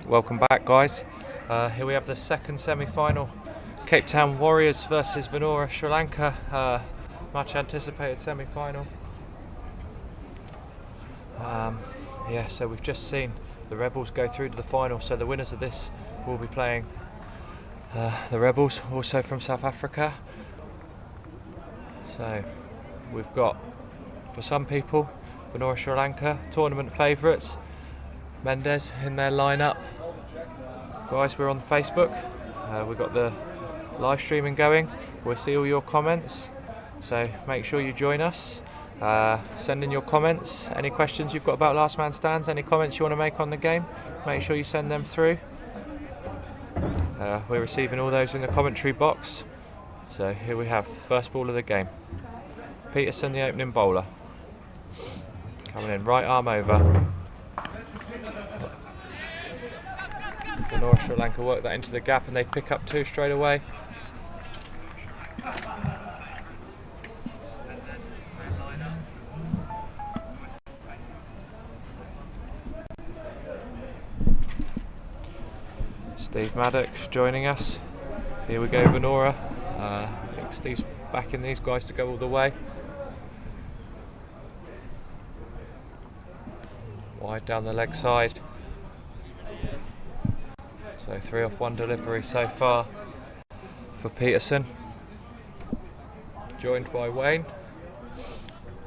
Welcome back, guys. Here we have the second semi-final. Cape Town Warriors versus Venora Sri Lanka. Much anticipated semi-final. So we've just seen the Rebels go through to the final, so the winners of this will be playing the Rebels, also from South Africa. So we've got, for some people, Venora Sri Lanka, tournament favourites. Mendes in their lineup. Guys, we're on Facebook. We've got the live streaming going. We'll see all your comments, so make sure you join us. Send in your comments, any questions you've got about Last Man Stands, any comments you want to make on the game, make sure you send them through. We're receiving all those in the commentary box. So here we have the first ball of the game. Peterson, the opening bowler, coming in, right arm over. Venora Sri Lanka work that into the gap and they pick up two straight away. Steve Maddox joining us. Here we go, Venora. I think Steve's backing these guys to go all the way. Wide down the leg side. So 3 off 1 delivery so far for Peterson. Joined by Wayne.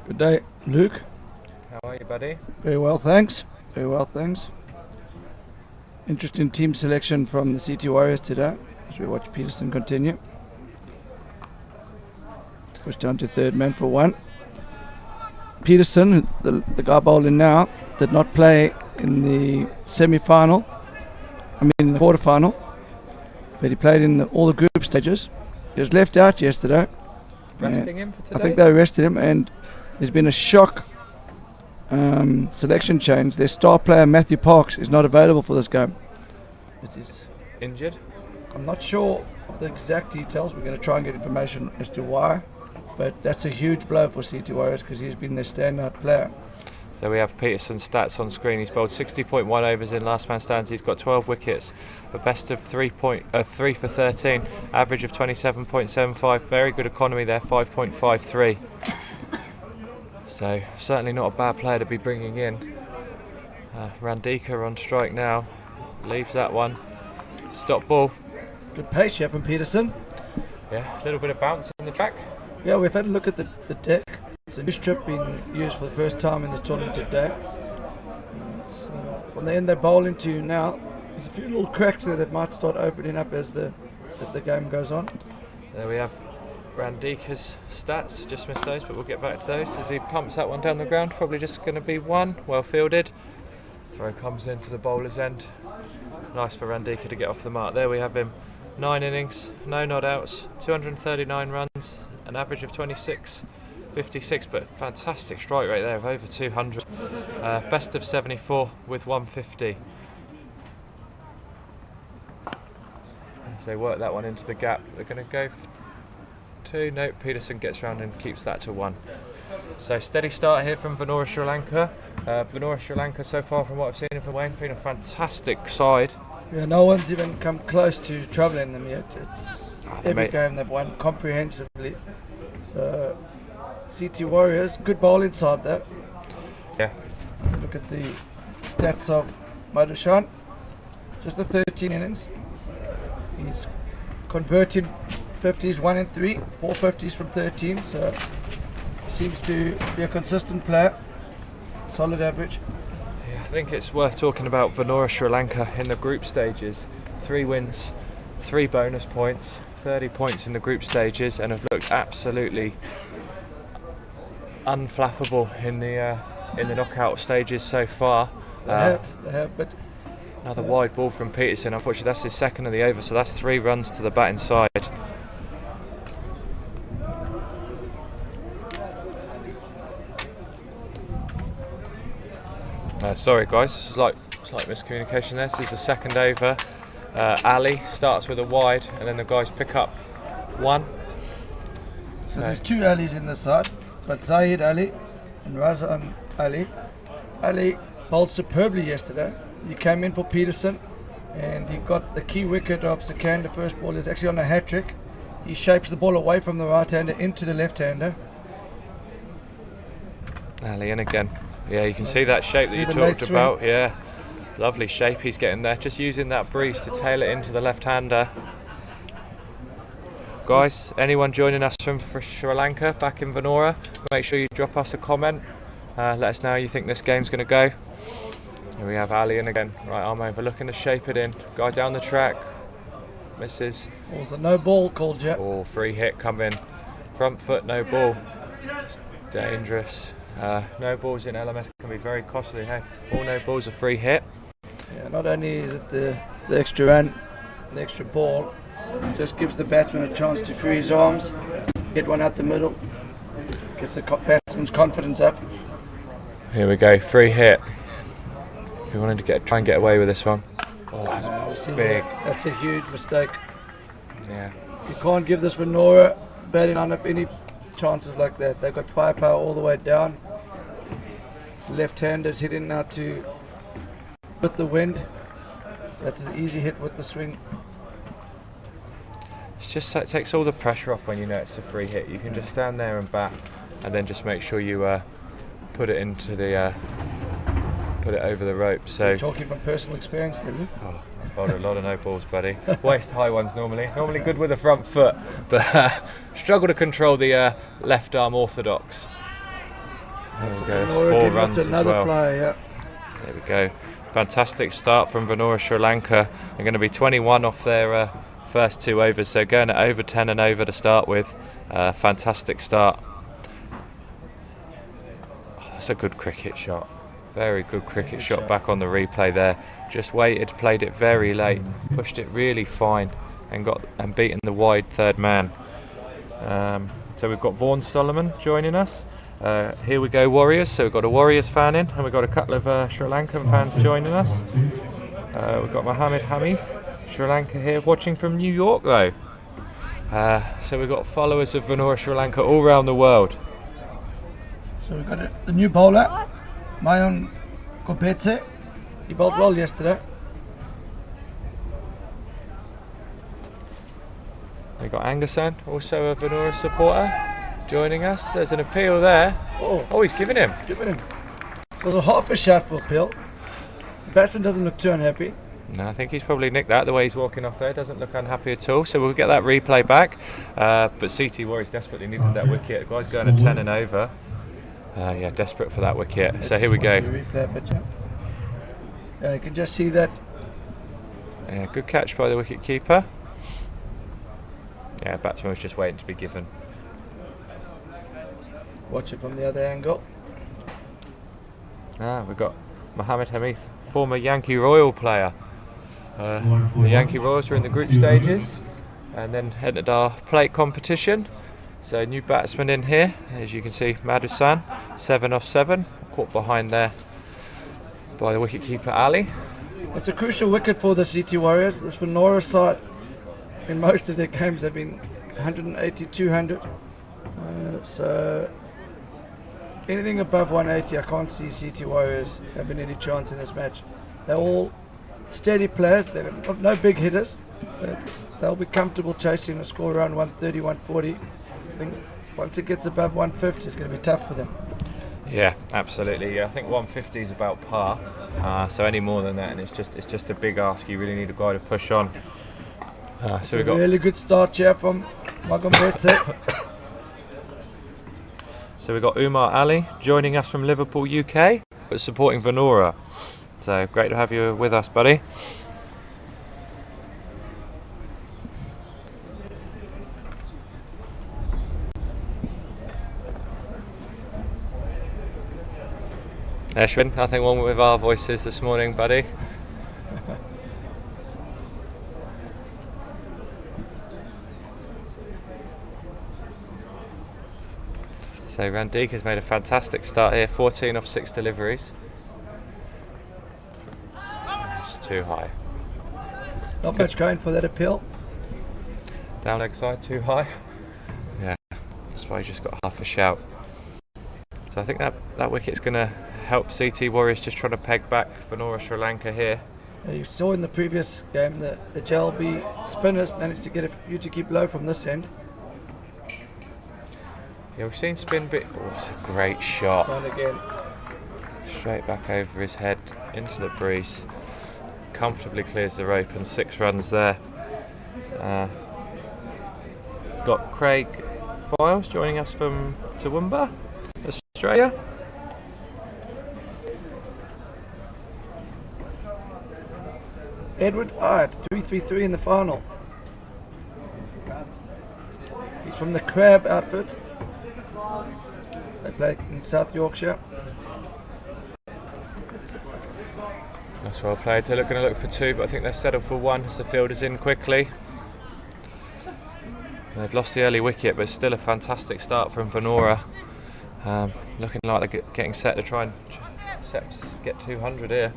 Good day, Luke. How are you, buddy? Very well, thanks. Very well, thanks. Interesting team selection from the CT Warriors today as we watch Peterson continue. Pushed down to third man for 1. Peterson, the guy bowling now, did not play in the semi-final. In the quarter-final, but he played in all the group stages. He was left out yesterday. Resting him for today? I think they rested him, and there's been a shock selection change. Their star player Matthew Parks is not available for this game. Is injured? I'm not sure of the exact details. We're going to try and get information as to why, but that's a huge blow for CT Warriors because he's been their standout player. So we have Peterson's stats on screen. He's bowled 60.1 overs in Last Man Stands. He's got 12 wickets, a best of 3 for 13, average of 27.75. Very good economy there, 5.53. So certainly not a bad player to be bringing in. Randika on strike now. Leaves that one. Stop ball. Good pace here from Peterson. Yeah, a little bit of bounce in the track. Yeah, we've had a look at the deck. It's a new strip being used for the first time in this tournament today. From the end they bowl into now, there's a few little cracks there that might start opening up as the game goes on. There we have Randika's stats, just missed those, but we'll get back to those. As he pumps that one down the ground, probably just going to be 1, well fielded. Throw comes into the bowler's end. Nice for Randika to get off the mark. There we have him, 9 innings, no not outs, 239 runs, an average of 26.56, but fantastic strike rate there of over 200. Best of 74 with 150. As they work that one into the gap, they're going to go for 2. Nope, Peterson gets round and keeps that to 1. So steady start here from Venora Sri Lanka. Venora Sri Lanka, so far from what I've seen from Wayne, been a fantastic side. Yeah, no one's even come close to troubling them yet. It's every game they've won comprehensively. So CT Warriors, good bowl inside that. Yeah. Look at the stats of Madhushan. Just the 13 innings. He's converted 50s 1 and 3, 4 50s from 13. So he seems to be a consistent player. Solid average. Yeah, I think it's worth talking about Venora Sri Lanka in the group stages. 3 wins, 3 bonus points, 30 points in the group stages, and have looked absolutely unflappable in the knockout stages so far. They have, but another wide ball from Peterson. Unfortunately, that's his second of the over, so that's 3 runs to the batting side. Sorry guys, slight miscommunication there. This is the second over. Ali starts with a wide, and then the guys pick up 1. So there's 2 Alis in this side, but Zahid Ali and Razan Ali. Ali bowled superbly yesterday. He came in for Peterson, and he got the key wicket of Sikandar. First ball is actually on a hat trick. He shapes the ball away from the right-hander into the left-hander. Ali in again. Yeah, you can see that shape that you the talked late about. Yeah, lovely shape he's getting there. Just using that breeze to tail it into the left-hander. Guys, anyone joining us from Sri Lanka back in Venora, make sure you drop us a comment. Let us know how you think this game's going to go. Here we have Ali in again. Right arm over, looking to shape it in. Guy down the track. Misses. Also no ball called yet. Oh, free hit coming. Front foot, no ball. It's dangerous. No balls in LMS can be very costly. Hey, all no balls a free hit. Yeah, not only is it the extra run, the extra ball, just gives the batsman a chance to free his arms, hit one out the middle, gets the batsman's confidence up. Here we go, free hit. If you wanted to try and get away with this one. Oh, that's big. That's a huge mistake. Yeah. You can't give this Venora batting lineup any chances like that. They've got firepower all the way down. Left-handers hitting now with the wind. That's an easy hit with the swing. It's just so it takes all the pressure off when you know it's a free hit. You can just stand there and bat, and then just make sure you put it into the put it over the rope. So you're talking from personal experience, didn't you? Oh, I've bowled a lot of no balls, buddy. Waist high ones normally good with the front foot, but struggle to control the left arm orthodox. There we go. That's 4 runs as well. Player, yeah. There we go. Fantastic start from Venora Sri Lanka. They're going to be 21 off their first 2 overs, so going at over 10 and over to start with. Fantastic start. Oh, that's a good cricket shot. Very good cricket shot back on the replay there. Just waited, played it very late, pushed it really fine, and beaten the wide third man. So we've got Vaughan Solomon joining us. Here we go, Warriors. So we've got a Warriors fan in, and we've got a couple of Sri Lankan fans joining us. We've got Mohammed Hamid, Sri Lanka here, watching from New York though. So we've got followers of Venora Sri Lanka all around the world. So we've got the new bowler, Mayon Kopetse. He bowled well yesterday. We've got Angersan, also a Venora supporter, joining us. There's an appeal there. Oh, he's giving him. He's giving him. So there's a half a shot for appeal. The batsman doesn't look too unhappy. No, I think he's probably nicked that. The way he's walking off there doesn't look unhappy at all. So we'll get that replay back. But CT Warriors desperately needed that wicket. The guy's going at 10 and over. Yeah, desperate for that wicket. So here we go. Yeah, you can just see that. Yeah, good catch by the wicket keeper. Yeah, batsman was just waiting to be given. Watch it from the other angle. We've got Mohammed Hamid, former Yankee Royal player. The Yankee Royals are in the group stages and then entered our plate competition. So new batsman in here, as you can see, Madhusan, 7 off 7, caught behind there by the wicket-keeper Ali. It's a crucial wicket for the CT Warriors. This Venora side, in most of their games, have been 180, 200. So anything above 180, I can't see CT Warriors having any chance in this match. They're all steady players. They've got no big hitters. They'll be comfortable chasing a score around 130, 140. I think once it gets above 150, it's going to be tough for them. Yeah, absolutely. Yeah, I think 150 is about par. So any more than that, and it's just a big ask. You really need a guy to push on. So we got really good start here from Magombetse. So we've got Umar Ali joining us from Liverpool, UK, but supporting Venora. So great to have you with us, buddy. Ashwin, nothing wrong with our voices this morning, buddy. So Randik has made a fantastic start here, 14 off 6 deliveries. It's too high. Not much going for that appeal. Down leg side, too high. Yeah, that's why he just got half a shout. So I think that wicket's going to help CT Warriors just trying to peg back Venora Sri Lanka here. You saw in the previous game the JLB spinners managed to get a few to keep low from this end. Yeah, we've seen spin bit. Oh, it's a great shot. Gone again. Straight back over his head into the breeze. Comfortably clears the rope and 6 runs there. Got Craig Files joining us from Toowoomba, Australia. Edward Ard, 333 in the final. He's from the Crab outfit. They play in South Yorkshire. That's well played. They're going to look for 2, but I think they're settled for 1 as the field is in quickly. They've lost the early wicket, but still a fantastic start from Venora. Looking like they're getting set to try and get 200 here.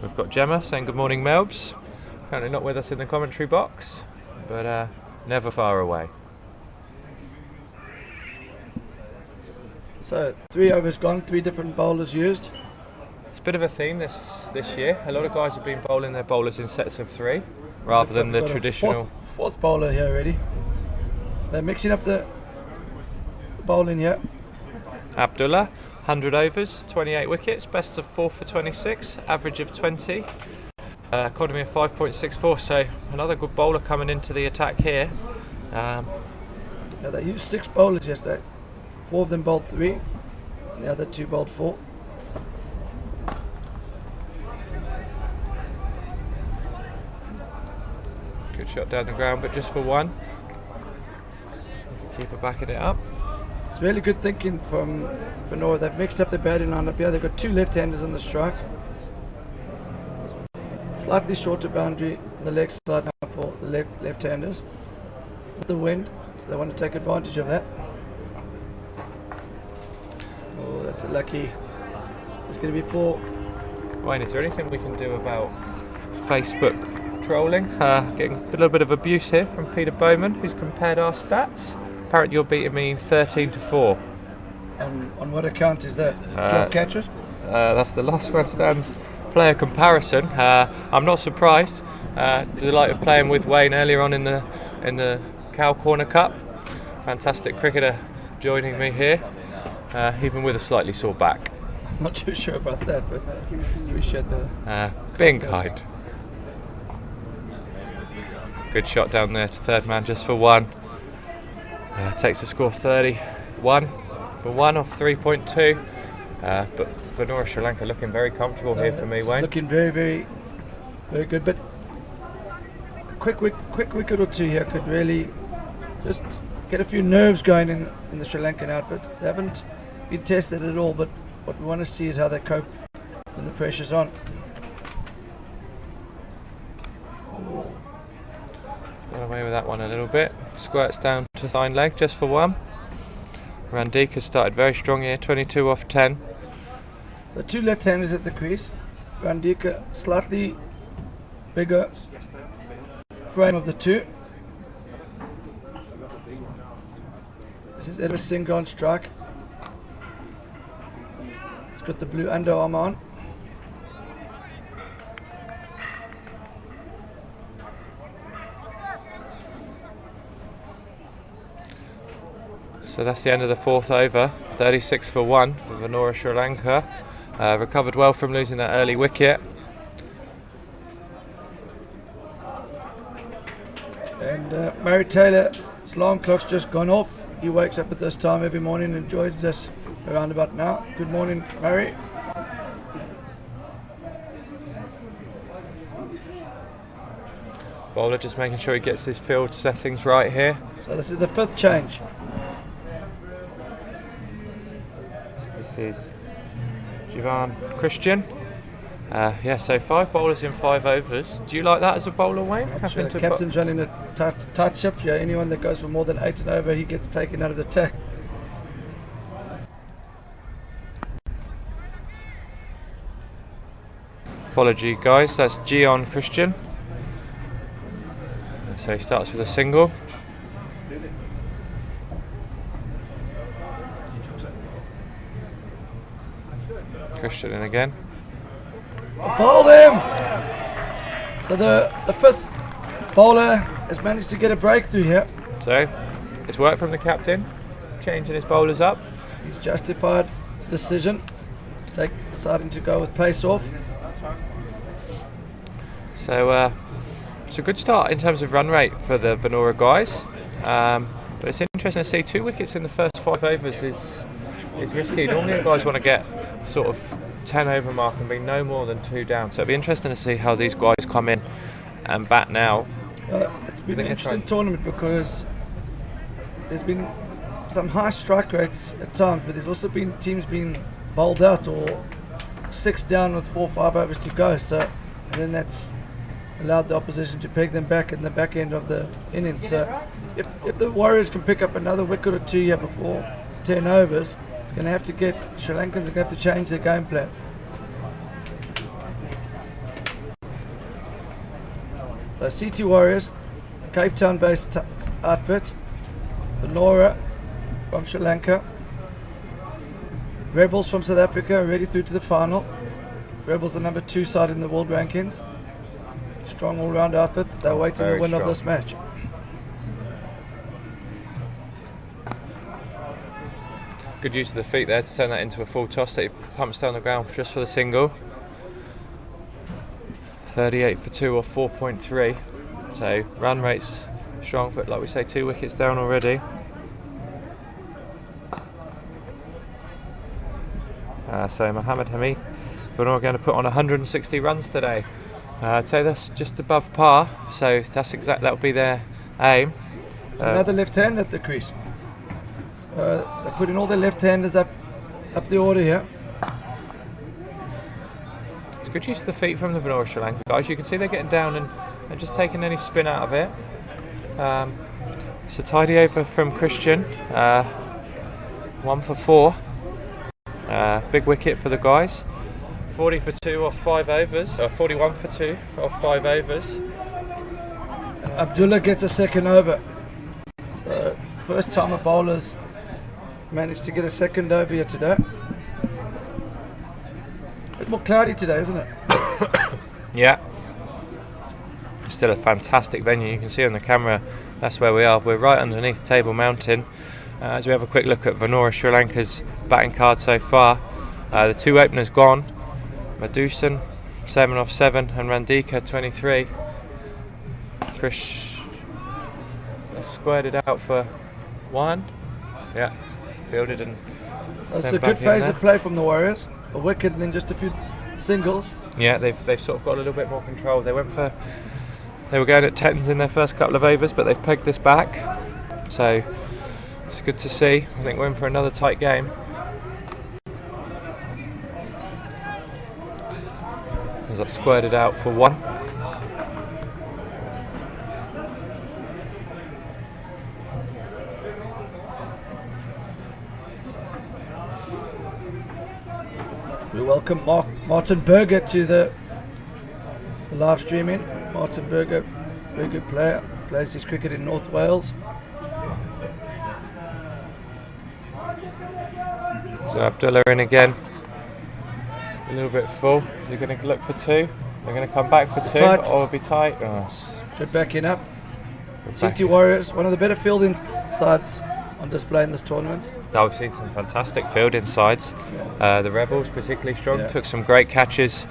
We've got Gemma saying good morning, Melbs. Apparently not with us in the commentary box, but never far away. So 3 overs gone, 3 different bowlers used. It's a bit of a theme this year. A lot of guys have been bowling their bowlers in sets of 3 rather than the traditional. Fourth bowler here already. So they're mixing up the bowling here. Abdullah, 100 overs, 28 wickets, best of 4 for 26, average of 20, economy of 5.64. So another good bowler coming into the attack here. Now they used 6 bowlers yesterday. 4 of them bowled 3, and the other 2 bowled 4. Good shot down the ground, but just for 1. Keeper backing it up. It's really good thinking from Venora. They've mixed up the batting lineup here. They've got 2 left-handers on the strike. Slightly shorter boundary on the leg side now for the left-handers. With the wind, so they want to take advantage of that. Oh, that's a lucky. It's going to be 4. Wayne, is there anything we can do about Facebook trolling? Getting a little bit of abuse here from Peter Bowman, who's compared our stats. Apparently you're beating me 13 to 4. On what account is that? Drop catches? That's the last one stands player comparison. I'm not surprised. Delight of playing with Wayne earlier on in the Cow Corner Cup. Fantastic cricketer joining me here, even with a slightly sore back. I'm not too sure about that, but appreciate the being kind. Good shot down there to third man just for 1. Takes the score 31 for 1 off 3.2. But Venora Sri Lanka looking very comfortable here for me, Wayne. Looking very, very, very good. But a quick wicket or 2 here could really just get a few nerves going in the Sri Lankan outfit. They haven't been tested at all, but what we want to see is how they cope when the pressure's on. Got away with that one a little bit. Squirts down to hind leg just for 1. Randika started very strong here, 22 off 10. So 2 left-handers at the crease. Randika slightly bigger frame of the 2. This is Edward Singh on strike. He's got the blue underarm on. So that's the end of the 4th over. 36 for 1 for Venora Sri Lanka. Recovered well from losing that early wicket. And Murray Taylor's alarm clock's just gone off. He wakes up at this time every morning and joins us around about now. Good morning, Murray. Bowler just making sure he gets his field settings right here. So this is the 5th change. This is Jivan Christian. So 5 bowlers in 5 overs. Do you like that as a bowler, Wayne? Sure, the captain's running a tight shift here. Anyone that goes for more than 8 and over, he gets taken out of the attack. Apology, guys. That's Jivan Christian. So he starts with a single. Christian in again. Bowled him! So the fifth bowler has managed to get a breakthrough here. So it's work from the captain, changing his bowlers up. He's justified the decision, deciding to go with pace off. So it's a good start in terms of run rate for the Venora guys. But it's interesting to see 2 wickets in the first 5 overs is risky. Normally the guys want to get sort of 10 over mark and be no more than 2 down. So it'll be interesting to see how these guys come in and bat now. It's been an interesting tournament because there's been some high strike rates at times, but there's also been teams being bowled out or 6 down with 4 or 5 overs to go. So and then that's allowed the opposition to peg them back in the back end of the innings. So if the Warriors can pick up another wicket or 2 here before 10 overs, it's going to have to get Sri Lankans are going to have to change their game plan. So CT Warriors, Cape Town based outfit, Venora from Sri Lanka, Rebels from South Africa already through to the final. Rebels the number 2 side in the world rankings. Strong all-round outfit. They're waiting the win of this match. Good use of the feet there to turn that into a full toss that he pumps down the ground just for the single. 38 for 2 or 4.3. So run rate's strong, but like we say, 2 wickets down already. So Mohammed Hamid, we're going to put on 160 runs today. I'd say that's just above par, so that's that'll be their aim. Another left-hand at the crease. They're putting all their left-handers up the order here. It's good use of the feet from the Venora Sri Lanka guys. You can see they're getting down and just taking any spin out of it. It's a tidy over from Christian. 1 for 4. Big wicket for the guys. 40 for 2 off 5 overs, 41 for 2 off 5 overs. Abdullah gets a second over. So first time a bowler's managed to get a second over here today. A bit more cloudy today, isn't it? Yeah. Still a fantastic venue. You can see on the camera that's where we are. We're right underneath Table Mountain. As we have a quick look at Venora Sri Lanka's batting card so far, the 2 openers gone. Madusan 7 off 7 and Randika 23. Krish squared it out for 1. Yeah, fielded and that's a good phase of play from the Warriors. A wicket and then just a few singles. Yeah, they've sort of got a little bit more control. They were going at 10s in their first couple of overs, but they've pegged this back. So it's good to see. I think we're in for another tight game. As that squared it out for 1. We welcome Martin Berger to the live streaming. Martin Berger, very good player, plays his cricket in North Wales. So Abdullah in again. A little bit full. They're going to look for 2. They're going to come back for 2. Tight. Or it'll be tight. Oh, Good backing up. back CT Warriors, one of the better fielding sides on display in this tournament. I've seen some fantastic fielding sides. The Rebels particularly strong. Yeah. Took some great catches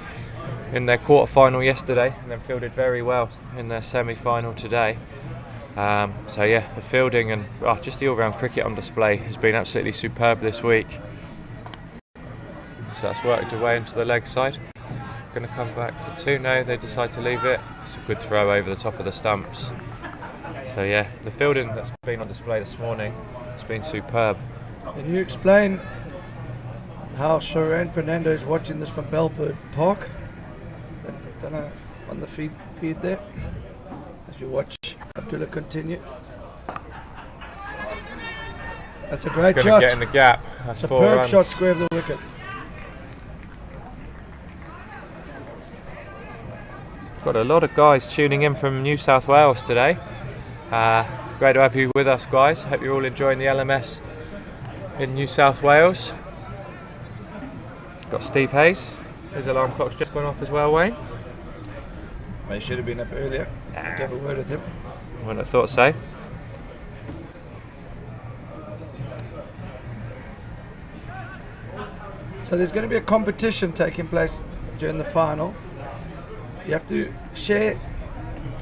in their quarter-final yesterday and then fielded very well in their semi-final today. So yeah, the fielding and just the all-round cricket on display has been absolutely superb this week. So that's worked away into the leg side. Going to come back for 2. No, they decide to leave it. It's a good throw over the top of the stumps. So yeah, the fielding that's been on display this morning has been superb. Can you explain how Sharan Fernando is watching this from Belport Park? I don't know, on the feed there, as you watch Abdullah continue. That's a great It's shot. going to get in the gap. That's 4 Superb runs. shot, square of the wicket. Got a lot of guys tuning in from New South Wales today. Great to have you with us, guys. Hope you're all enjoying the LMS in New South Wales. Got Steve Hayes His alarm clock's just gone off as well, Wayne. They should have been up earlier. I'd have a word with him. Wouldn't have thought so. So there's going to be a competition taking place during the final. You have to share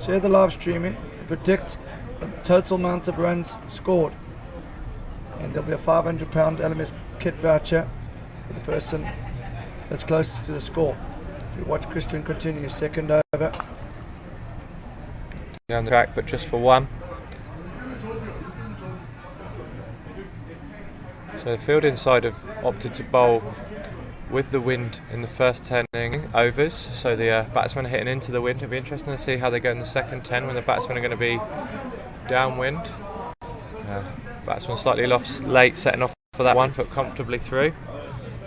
the live streaming and predict the total amount of runs scored. And there'll be a £500 LMS kit voucher for the person that's closest to the score. If you watch Christian continue, second over. Down the track, but just for one. So the field inside have opted to bowl with the wind in the first 10 overs, so the batsmen are hitting into the wind. It'll be interesting to see how they go in the second 10 when the batsmen are going to be downwind. Batsman slightly late setting off for that one, but comfortably through.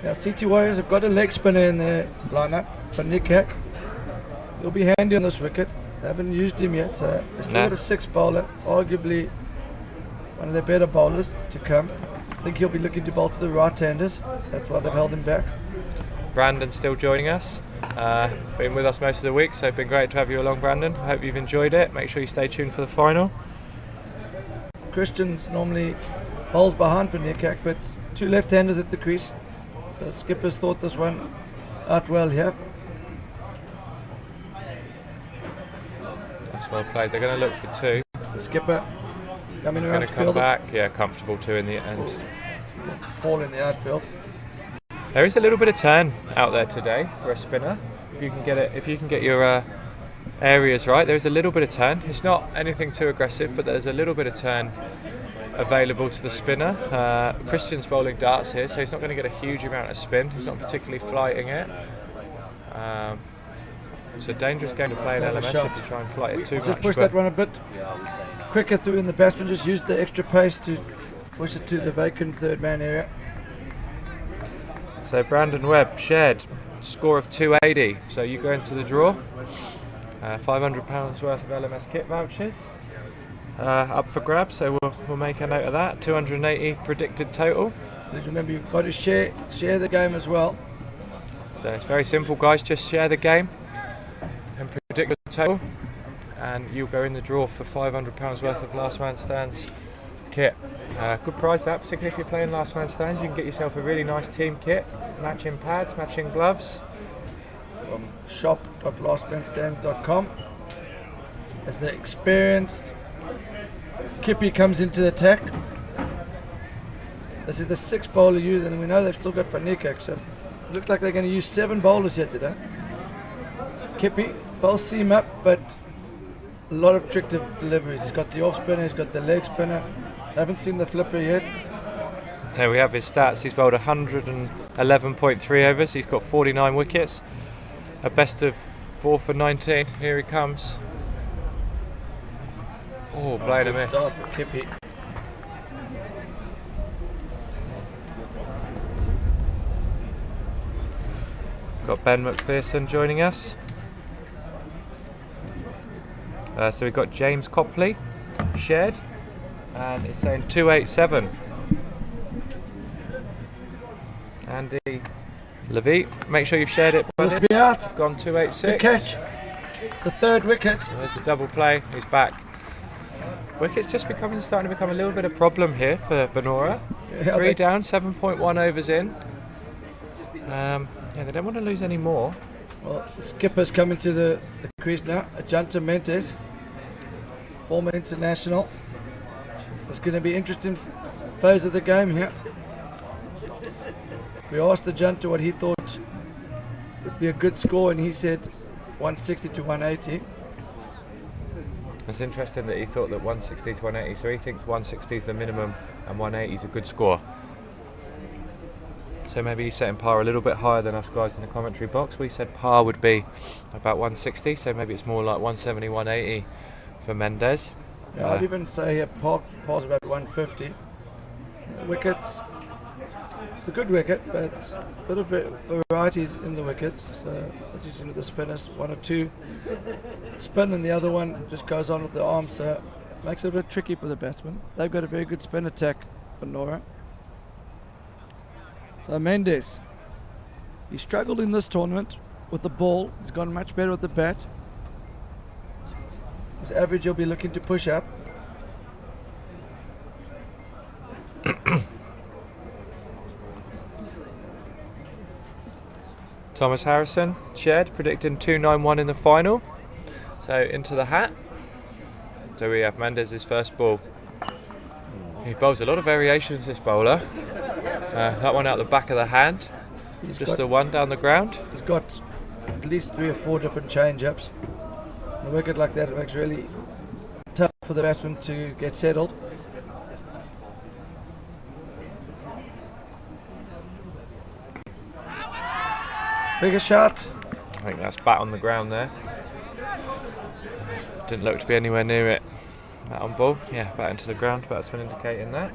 Now CT Warriors have got a leg spinner in their lineup for Nick Hack. He'll be handy on this wicket. They haven't used him yet, so they've still got a six bowler, arguably one of their better bowlers to come. I think he'll be looking to bowl to the right-handers. That's why they've held him back. Brandon still joining us. Been with us most of the week, so it's been great to have you along, Brandon. I hope you've enjoyed it. Make sure you stay tuned for the final. Christian's normally bowls behind for Nick Hack, but two left-handers at the crease. So Skipper's thought this one out well here. That's well played. They're going to look for two. The skipper is coming around Going to come back. Yeah, comfortable two in the end. Fall in the outfield. There is a little bit of turn out there today for a spinner. If you can get it, if you can get your areas right, there is a little bit of turn. It's not anything too aggressive, but there's a little bit of turn available to the spinner. Christian's bowling darts here, so he's not going to get a huge amount of spin. He's not particularly flighting it. It's a dangerous game to play in LMS if you try and flight it too much. Just push that one a bit quicker through, and the batsman just used the extra pace to push it to the vacant third man area. So Brandon Webb shared score of 280. So you go into the draw. £500 worth of LMS kit vouchers up for grabs. So we'll make a note of that. 280 predicted total. Please remember, you've got to share the game as well. So it's very simple, guys. Just share the game and predict the total, and you'll go in the draw for £500 worth of last man stands kit. Good price that, particularly if you're playing last man stands. You can get yourself a really nice team kit, matching pads, matching gloves. From shop.lastmanstands.com. As the experienced Kippy comes into the attack. This is the sixth bowler used, and we know they've still got Vanikak, so it looks like they're going to use 7 bowlers here today. Kippy, bowls seam up, but a lot of trick deliveries. He's got the off spinner, he's got the leg spinner. I haven't seen the flipper yet. There we have his stats. He's bowled 111.3 overs. He's got 49 wickets. A best of 4 for 19. Here he comes. Oh, playing a miss. Start for Kippy. Got Ben McPherson joining us. So we've got James Copley shared, and it's saying 287. Andy Levy, make sure you've shared it. Must be out. Gone 286. The catch. The third wicket. There's the double play. He's back. Wicket's just starting to become a little bit of a problem here for Venora. Yeah, 3 down, 7.1 overs in. Yeah, they don't want to lose any more. Well, the skipper's coming to the crease now. Ajanta Mentes, former international. It's going to be interesting phase of the game here. We asked Ajanta what he thought would be a good score, and he said 160 to 180. It's interesting that he thought that 160 to 180, so he thinks 160 is the minimum and 180 is a good score. So maybe he's setting par a little bit higher than us guys in the commentary box. We said par would be about 160, so maybe it's more like 170, 180 for Mendes. Yeah, I'd even say here par's about 150. Wickets, it's a good wicket, but a little bit varieties in the wickets. So as you see with the spinners, 1 or 2 spin and the other one just goes on with the arm, so it makes it a bit tricky for the batsman. They've got a very good spin attack for Nora. So Mendes He struggled in this tournament with the ball. He's gone much better with the bat. His average he'll be looking to push up. Thomas Harrison, Shed, predicting 291 in the final. So into the hat. So we have Mendes' first ball. He bowls a lot of variations, this bowler. That one out the back of the hand. Just the one down the ground. He's got at least 3 or 4 different change-ups. A wicket like that, it makes really tough for the batsman to get settled. Bigger shot. I think that's bat on the ground there. Didn't look to be anywhere near it. Bat on ball, yeah, bat into the ground. Batsman indicating that.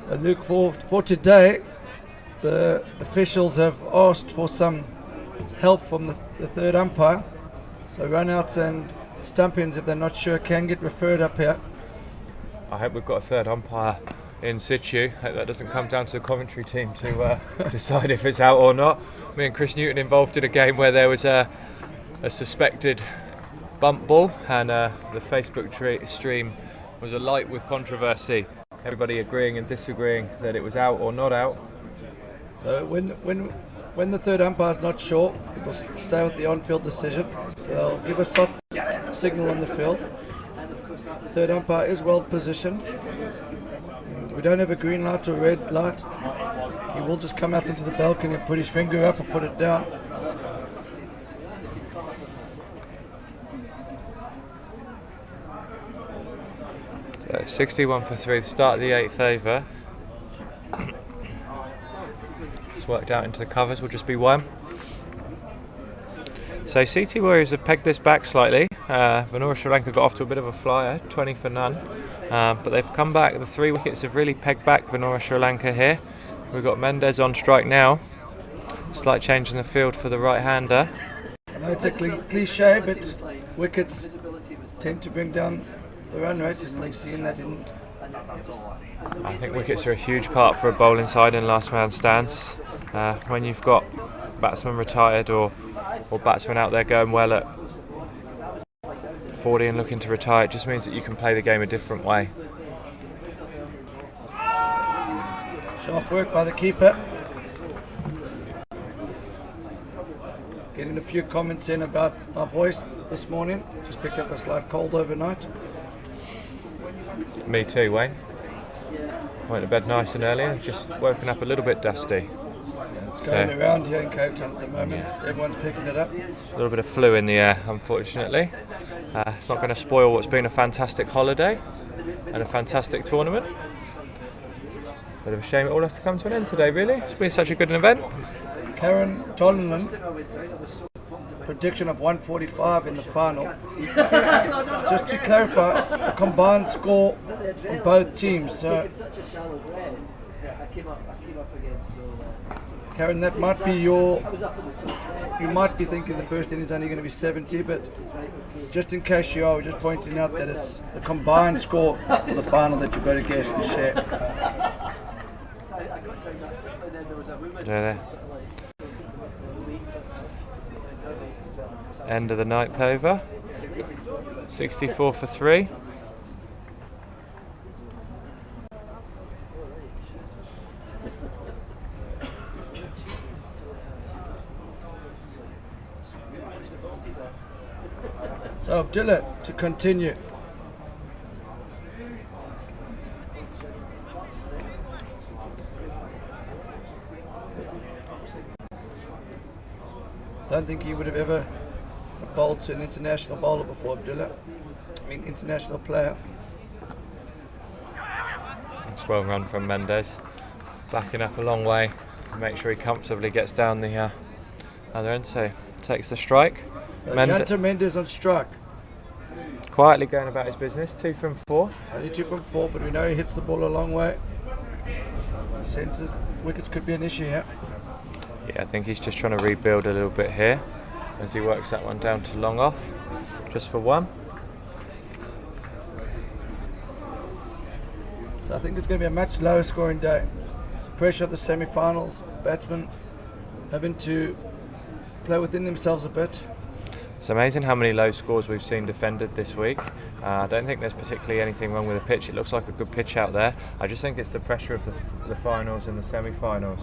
So Luke, for today, the officials have asked for some help from the third umpire. So run-outs and stump-ins, if they're not sure, can get referred up here. I hope we've got a third umpire in situ. Hope that doesn't come down to the commentary team to decide if it's out or not. Me and Chris Newton involved in a game where there was a suspected bump ball, and the Facebook stream was alight with controversy. Everybody agreeing and disagreeing that it was out or not out. So when the third umpire's not sure, it'll stay with the on-field decision. So they'll give a soft signal on the field. The third umpire is well positioned. We don't have a green light or red light. He will just come out into the balcony and put his finger up or put it down. So 61 for 3, the start of the 8th over. It's worked out into the covers, will just be 1. So CT Warriors have pegged this back slightly. Venora Sri Lanka got off to a bit of a flyer, 20 for none. But they've come back. The 3 wickets have really pegged back Venora Sri Lanka here. We've got Mendes on strike now. Slight change in the field for the right-hander. I know it's a cliche, but wickets tend to bring down the run rate, and we've seen that in. I think wickets are a huge part for a bowling side in last man stands. When you've got batsmen retired or batsmen out there going well at 40 and looking to retire, it just means that you can play the game a different way. Sharp work by the keeper. Getting a few comments in about my voice this morning. Just picked up a slight cold overnight. Me too, Wayne. Went to bed nice and early and just woken up a little bit dusty. It's going around here in Cape Town at the moment. Yeah. Everyone's picking it up. A little bit of flu in the air, unfortunately. It's not going to spoil what's been a fantastic holiday and a fantastic tournament. Bit of a shame it all has to come to an end today, really. It's been such a good event. Karen Tollinan, prediction of 145 in the final. Just to clarify, it's a combined score on both teams. So, Karen, that might be you might be thinking the first inning is only going to be 70, but just in case you are, we're just pointing out that it's the combined score for the final that you've got to guess and share. There. End of the 9th over. 64 for 3. So Abdullah to continue. Don't think he would have ever bowled to an international bowler before, Abdullah. I mean, international player. It's well run from Mendes. Backing up a long way to make sure he comfortably gets down the other end. So takes the strike. So Janta Mendes on strike. Quietly going about his business. 2 from 4. Only 2 from 4, but we know he hits the ball a long way. He senses wickets could be an issue here. Yeah, I think he's just trying to rebuild a little bit here as he works that one down to long off, just for 1. So I think it's going to be a much lower scoring day. Pressure of the semi-finals, batsmen having to play within themselves a bit. It's amazing how many low scores we've seen defended this week. I don't think there's particularly anything wrong with the pitch. It looks like a good pitch out there. I just think it's the pressure of the finals and the semi-finals.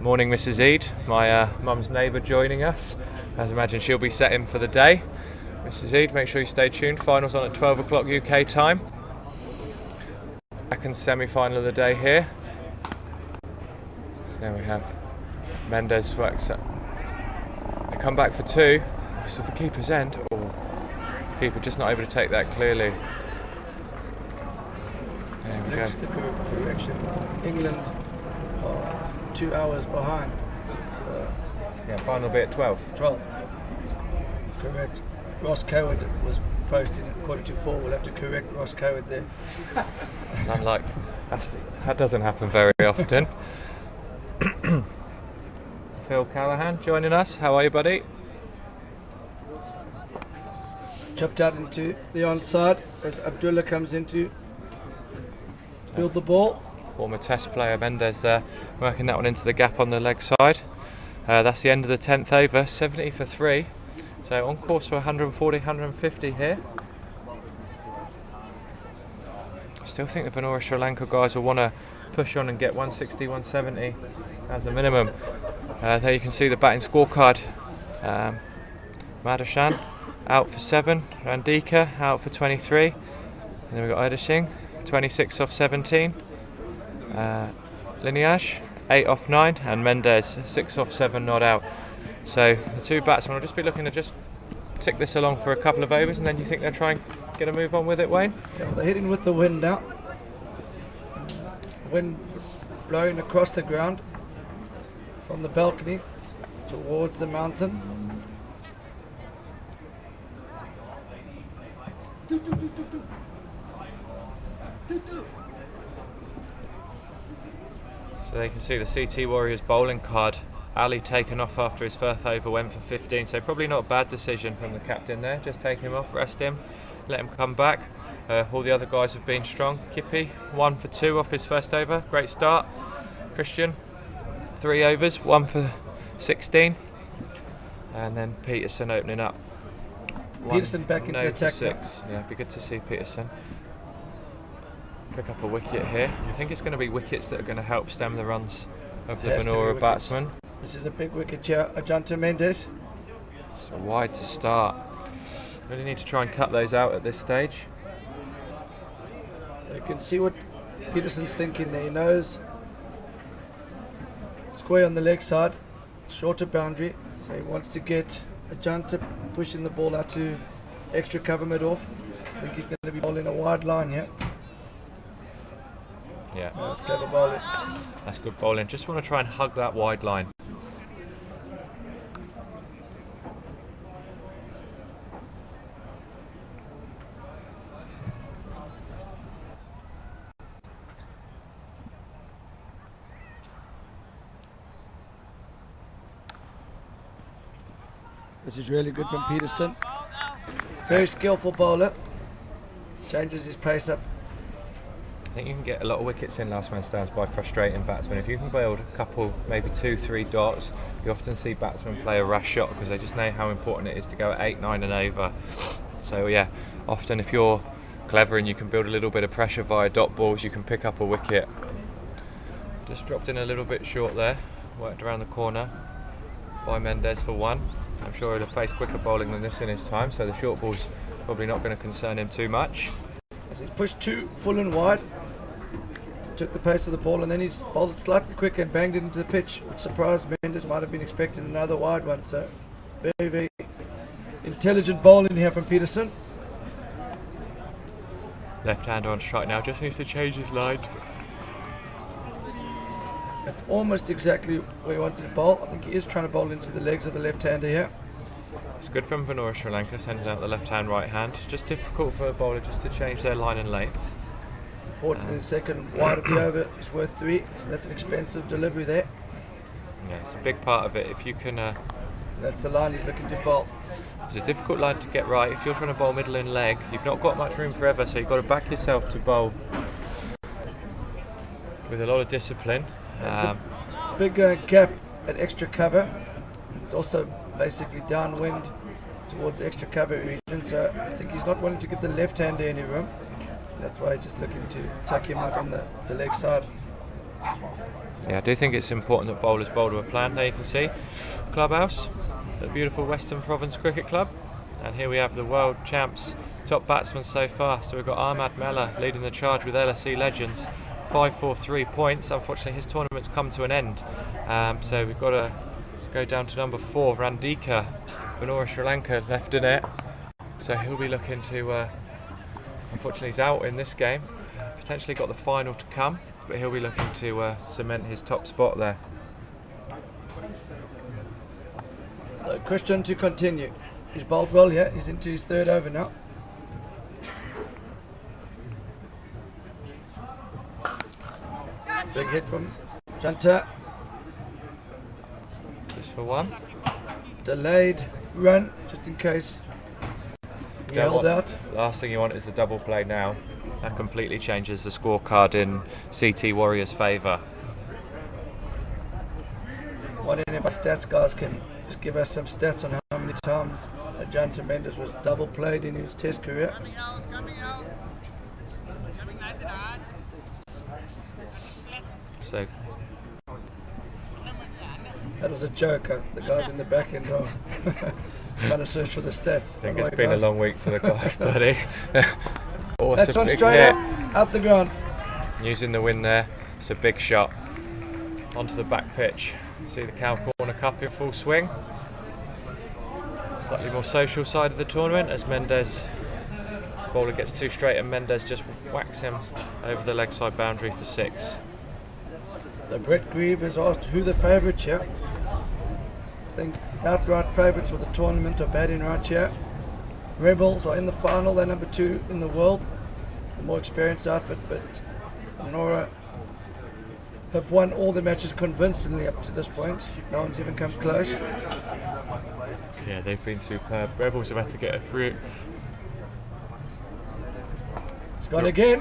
Morning, Mrs. Eid, my mum's neighbour joining us. As I imagine she'll be setting for the day. Mrs. Eid, make sure you stay tuned. Finals on at 12 o'clock UK time. Second semi-final of the day here. So we have Mendes works up. They come back for two. So the keeper's end. Oh, keeper just not able to take that clearly. There we go. Correction. England are 2 hours behind. So yeah, final be at 12. 12. Correct. Ross Coward was posting at 4:45. We'll have to correct Ross Coward there. It's unlike that doesn't happen very often. Phil Callahan joining us. How are you, buddy? Chopped out into the onside as Abdullah comes in to build the ball. Former Test player Mendes there, working that one into the gap on the leg side. That's the end of the 10th over, 70 for 3. So on course for 140, 150 here. I still think the Venora Sri Lanka guys will want to push on and get 160, 170 as a minimum. There you can see the batting scorecard. Madhushan out for 7, Randika out for 23. And then we've got Ida Singh, 26 off 17. Lineage 8 off 9, and Mendes 6 off 7 not out. So the two batsmen will just be looking to just tick this along for a couple of overs, and then you think they'll try and get a move on with it, Wayne? Yeah, they're hitting with the wind now. Wind blowing across the ground from the balcony towards the mountain. So they can see the CT Warriors bowling card. Ali taken off after his first over, went for 15, so probably not a bad decision from the captain there. Just take him off, rest him, let him come back. All the other guys have been strong. Kippy 1 for 2 off his first over, great start. Christian 3 overs, 1 for 16, and then Peterson opening up. Peterson back into attack. 6. Yeah, it'd be good to see Peterson pick up a wicket here. I think it's going to be wickets that are going to help stem the runs of the Venora batsmen. This is a big wicket here, Ajanta Mendes. So wide to start. Really need to try and cut those out at this stage. You can see what Peterson's thinking there. He knows square on the leg side, shorter boundary, so he wants to get Ajanta pushing the ball out to extra cover mid-off. I think he's going to be bowling a wide line here. Yeah, that's clever bowling. That's good bowling. Just want to try and hug that wide line. This is really good from Peterson. Very skillful bowler. Changes his pace up. I think you can get a lot of wickets in last man stands by frustrating batsmen. If you can build a couple, maybe 2-3 dots, you often see batsmen play a rush shot because they just know how important it is to go at 8, 9 and over. So yeah, often if you're clever and you can build a little bit of pressure via dot balls, you can pick up a wicket. Just dropped in a little bit short there, worked around the corner by Mendes for 1. I'm sure he'll have faced quicker bowling than this in his time, so the short ball's probably not going to concern him too much. As he's pushed 2 full and wide, took the pace of the ball, and then he's bowled it slightly quicker and banged it into the pitch, which surprised Mendes. Might have been expecting another wide one. So very, very intelligent bowling here from Peterson. Left hand on strike now, just needs to change his lines. That's almost exactly where he wanted to bowl. I think he is trying to bowl into the legs of the left-hander here. It's good from Venora Sri Lanka, sending out the left hand, right hand. It's just difficult for a bowler just to change their line and length. Unfortunately, the second wide of the over is worth 3, so that's an expensive delivery there. Yeah, it's a big part of it. If you can... that's the line he's looking to bowl. It's a difficult line to get right. If you're trying to bowl middle and leg, you've not got much room forever, so you've got to back yourself to bowl with a lot of discipline. There's a big gap at extra cover. He's also basically downwind towards extra cover region, so I think he's not wanting to give the left-hander any room. That's why he's just looking to tuck him up on the leg side. Yeah, I do think it's important that bowlers bowl to a plan. There you can see Clubhouse, the beautiful Western Province Cricket Club, and here we have the world champs top batsman so far. So we've got Ahmad Mella leading the charge with LSE Legends, 543 points. Unfortunately his tournament's come to an end, so we've got to go down to number 4, Randika, Venora Sri Lanka left in it, so he'll be looking to unfortunately he's out in this game, potentially got the final to come, but he'll be looking to cement his top spot there. So Christian to continue. He's bowled well here, he's into his 3rd over now. Big hit from Janta. Just for 1. Delayed run, just in case he held out. Last thing you want is the double play now. That completely changes the scorecard in CT Warriors' favour. Wondering if our stats guys can just give us some stats on how many times Janta Mendes was double played in his test career. So that was a joke. The guys in the back end are trying to search for the stats. I think it's been a long week for the guys, buddy. Awesome. That's one big straight hit. out the ground. Using the wind there, it's a big shot onto the back pitch. See the Cow Corner Cup in full swing. Slightly more social side of the tournament as Mendes, this bowler gets 2 straight and Mendes just whacks him over the leg side boundary for 6. So Brett Grieve has asked who the favourites here. I think outright favourites for the tournament are batting right here. Rebels are in the final, they're number 2 in the world. The more experienced outfit, but Venora have won all the matches convincingly up to this point. No one's even come close. Yeah, they've been superb. Rebels have had to get it through. It's gone again.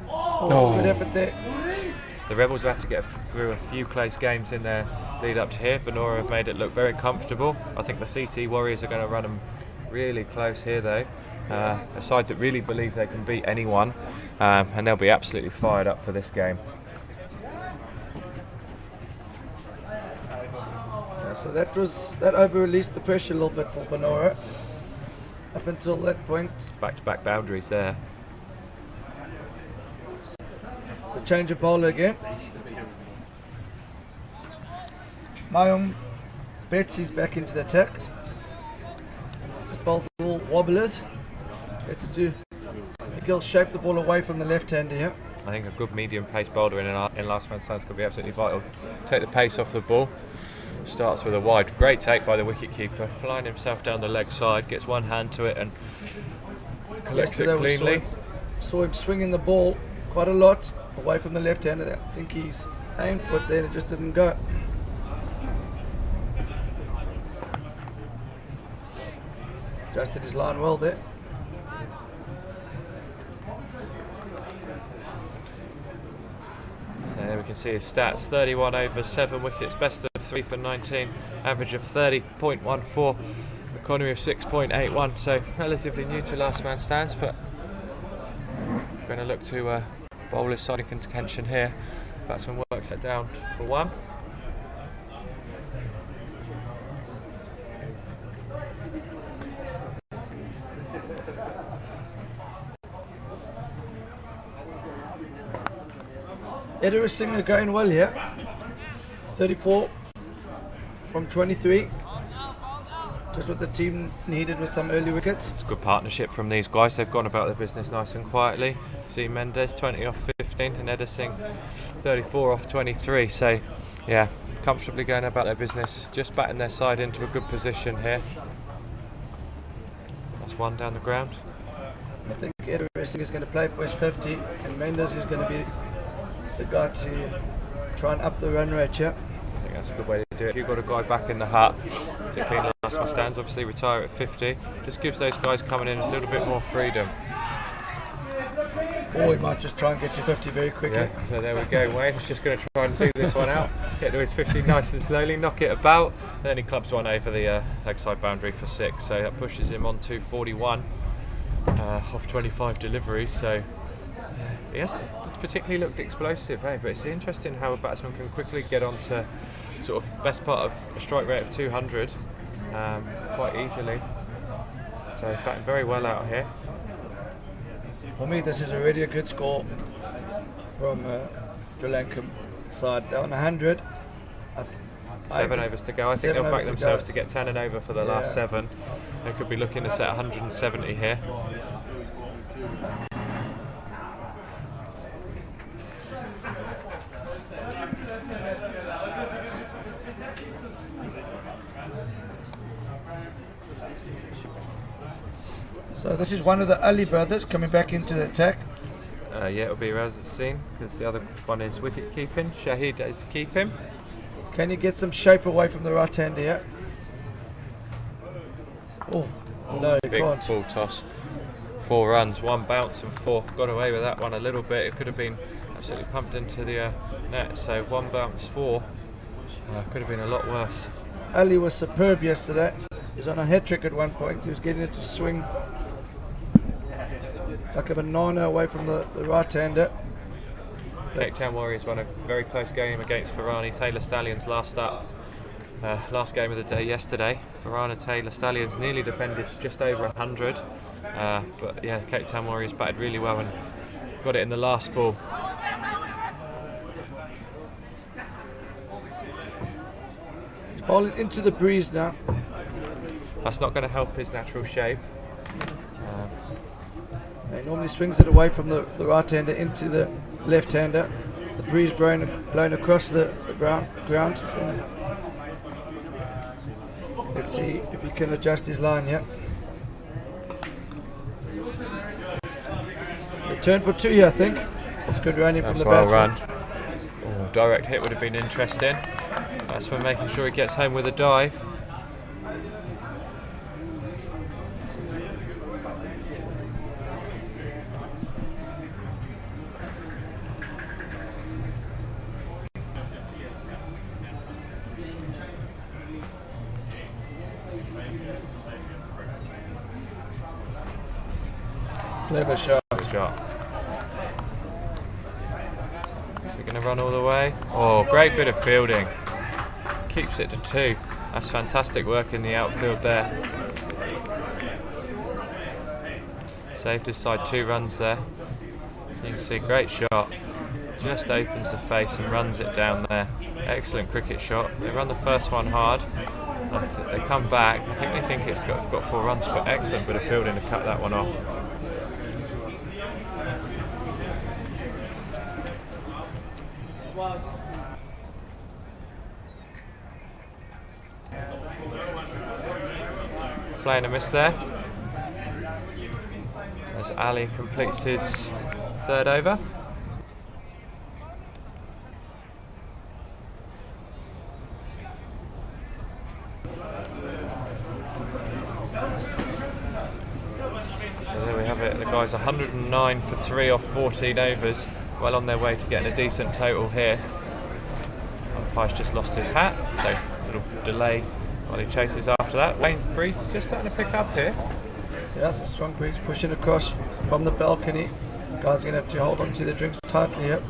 Oh, good effort there. The Rebels have had to get through a few close games in their lead up to here. Venora have made it look very comfortable. I think the CT Warriors are going to run them really close here though. A side that really believe they can beat anyone, and they'll be absolutely fired up for this game. Yeah, so that over released the pressure a little bit for Venora. Up until that point. Back-to-back boundaries there. So change of bowler again. Mayum Betsy's back into the attack. This bowl's a little wobblers. It's to do. I think he'll shape the ball away from the left-hander here. I think a good medium pace bowler in last man's stands could be absolutely vital. Take the pace off the ball. Starts with a wide. Great take by the wicket-keeper. Flying himself down the leg side. Gets one hand to it and collects it cleanly. Saw him swinging the ball quite a lot away from the left-hander. I think he's aimed for it there and it just didn't go. Adjusted his line well there. There we can see his stats, 31 overs, 7 wickets, best of 3 for 19, average of 30.14, economy of 6.81, so relatively new to last man stands, but going to look to bowl his side in contention here. Batsman works it down for 1. Edward Singer going well here. 34 from 23. Just what the team needed with some early wickets. It's a good partnership from these guys. They've gone about their business nice and quietly. See Mendes 20 off 15 and Edison 34 off 23. So yeah, comfortably going about their business. Just batting their side into a good position here. That's 1 down the ground. I think Edward Singer is going to play for his 50 and Mendes is going to be the guy to try and up the run rate here. I think that's a good way to do it. If you've got a guy back in the hut, particularly in last man stands, obviously retire at 50, just gives those guys coming in a little bit more freedom. Or he might just try and get to 50 very quickly. Yeah, so there we go. Wayne's just going to try and see this one out. Get to his 50 nice and slowly, knock it about, and then he clubs one over the leg side boundary for 6, so that pushes him on to 41 off 25 deliveries. So he hasn't particularly looked explosive, but it's interesting how a batsman can quickly get on to sort of best part of a strike rate of 200 quite easily. So he's batting very well out here. For me, this is already a good score from Sri Lanka side. Down 100. 7 overs to go. I think they'll back themselves to get 10 and over for the last 7. They could be looking to set 170 here. So this is one of the Ali brothers coming back into the attack. Yeah, it'll be Razin, because the other one is wicket keeping. Shahid is keeping. Can you get some shape away from the right hand here? Oh, no, you big can't. full toss. 4 runs, 1 bounce and 4. Got away with that one a little bit. It could have been absolutely pumped into the net. So 1 bounce, 4. Could have been a lot worse. Ali was superb yesterday. He was on a hat trick at one point. He was getting it to swing like a banana away from the right-hander. Cape Town Warriors won a very close game against Farani Taylor Stallions last last game of the day yesterday. Farani Taylor Stallions nearly defended just over 100, but yeah, Cape Town Warriors batted really well and got it in the last ball. He's bowling into the breeze now. That's not going to help his natural shape. He normally swings it away from the right-hander into the left-hander. The breeze blown across the ground. So let's see if he can adjust his line here. The turn for 2 here, I think. It's good running from the batsman. That's well run. Direct hit would have been interesting. Batsman making sure he gets home with a dive. Clever shot. Good shot. We're going to run all the way. Oh, great bit of fielding. Keeps it to 2. That's fantastic work in the outfield there. Saved his side 2 runs there. You can see, great shot. Just opens the face and runs it down there. Excellent cricket shot. They run the first one hard. They come back. I think they think it's got 4 runs, but excellent bit of fielding to cut that one off. Playing a miss there. As Ali completes his 3rd over. So there we have it. The guys 109 for 3 off 14 overs. Well on their way to getting a decent total here. Umpire's just lost his hat, so a little delay while he chases after that. Wayne breeze is just starting to pick up here. Yeah, it's a strong breeze pushing across from the balcony. Guys are going to have to hold on to their drinks tightly here.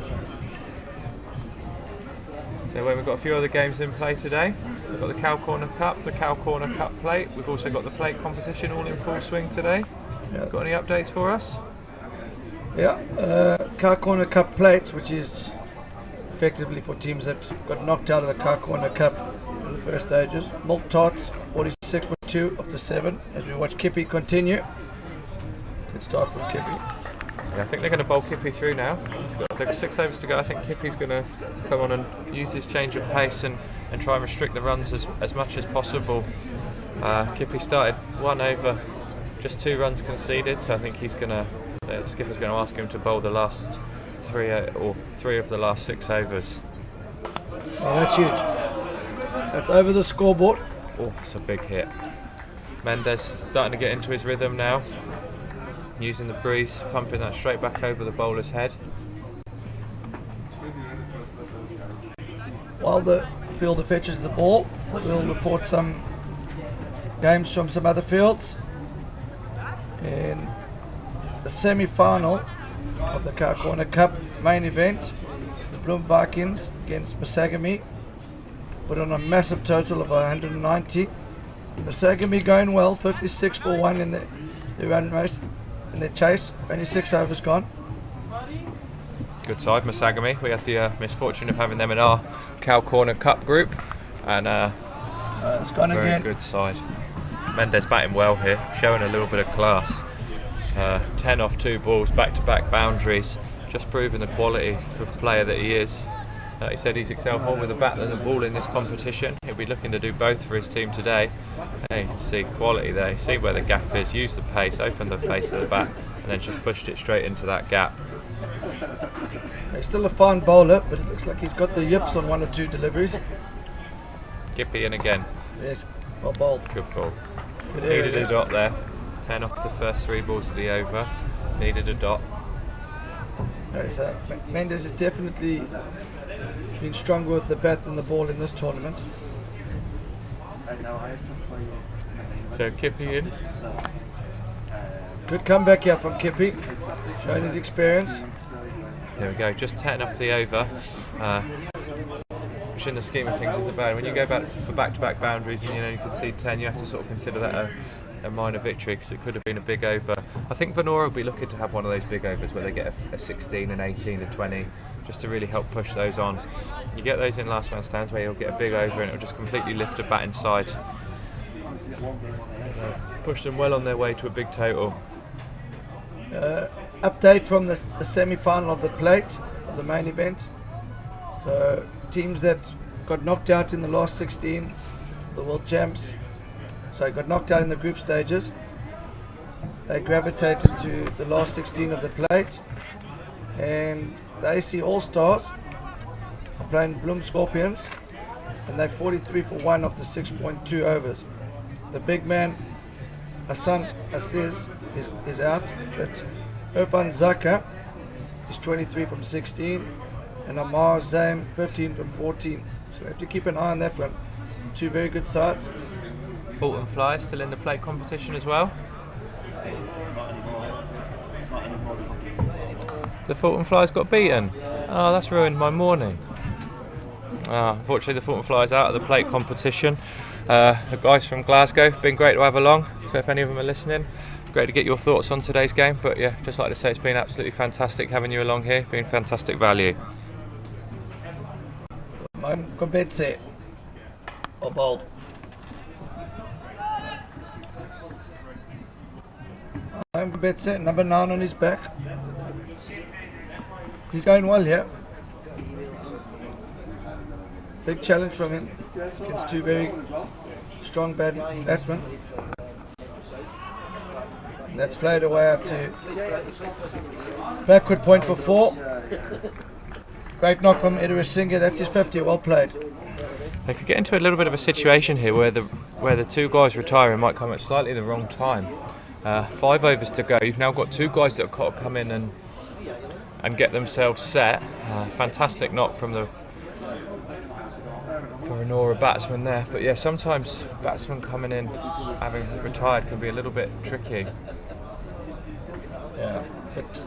So we've got a few other games in play today. We've got the Cow Corner Cup, the Cow Corner Cup plate. We've also got the plate competition all in full swing today. Yeah. Got any updates for us? Yeah, Cow Corner Cup plates, which is effectively for teams that got knocked out of the Cow Corner Cup in the first stages. Milk Tarts, 46 for 2 of the 7. As we watch Kippy continue. Let's start from Kippy. Yeah, I think they're going to bowl Kippy through now. They've got 6 overs to go. I think Kippy's going to come on and use his change of pace and try and restrict the runs as much as possible. Kippy started 1 over, just 2 runs conceded, so I think he's going to, the skipper's going to ask him to bowl the last 3 of the last 6 overs. Oh, that's huge. That's over the scoreboard. Oh, that's a big hit. Mendes starting to get into his rhythm now. Using the breeze, pumping that straight back over the bowler's head. while the fielder fetches the ball, we'll report some games from some other fields. In the semi-final of the Cow Corner Cup main event, the Bloem Vikings against Masagami put on a massive total of 190. Masagami going well, 56 for 1 in the run race, in their chase, only 6 overs gone. Good side, Masagami. We had the misfortune of having them in our Cow Corner Cup group, and It's gone very again. good side. Mendes batting well here, showing a little bit of class. 10 off 2 balls, back-to-back boundaries, just proving the quality of player that he is. He said he's excelled more with the bat than the ball in this competition. He'll be looking to do both for his team today. You can see quality there, see where the gap is, use the pace, open the face of the bat, and then just pushed it straight into that gap. He's still a fine bowler, but it looks like he's got the yips on 1 or 2 deliveries. Gippy in again. Yes, well bowled. Good ball. Good area Needed a there. dot there. 10 off the first 3 balls of the over. Needed a dot. So Mendes has definitely been stronger with the bat than the ball in this tournament. So Kippy in. Good comeback here from Kippy, showing his experience. There we go, just 10 off the over. Which in the scheme of things isn't bad. When you go back for back-to-back boundaries and you concede 10, you have to sort of consider that a minor victory, because it could have been a big over. I think Venora will be looking to have one of those big overs where they get a 16, an 18, a 20, just to really help push those on. You get those in last man stands where you'll get a big over and it'll just completely lift a bat inside. Push them well on their way to a big total. Update from the semi-final of the plate, of the main event. So teams that got knocked out in the last 16, the world champs, so got knocked out in the group stages, they gravitated to the last 16 of the plate, and the AC All-Stars are playing Bloem Scorpions, and they're 43 for 1 after 6.2 overs. The big man Hassan Aziz is out, but Irfan Zaka is 23 from 16, and Amar Zaim 15 from 14. So we have to keep an eye on that one. 2 very good sides. Fulton Flyers still in the plate competition as well. The Fulton Flyers got beaten. Oh, that's ruined my morning. Unfortunately, the Fulton Flyers out of the plate competition. The guys from Glasgow, been great to have along. So if any of them are listening, great to get your thoughts on today's game. But yeah, just like to say, it's been absolutely fantastic having you along here. Been fantastic value. Kobetse, or bowled. Kobetse, number 9 on his back. He's going well here. Big challenge from him against 2 very strong batsmen. That's played away up to backward point for 4. Great knock from Edward Singer. That's his 50. Well played. They could get into a little bit of a situation here where the 2 guys retiring might come at slightly the wrong time. 5 overs to go. You've now got 2 guys that have got to come in and get themselves set. Fantastic knock from the Venora batsman there. But yeah, sometimes batsmen coming in having retired can be a little bit tricky. Yeah, but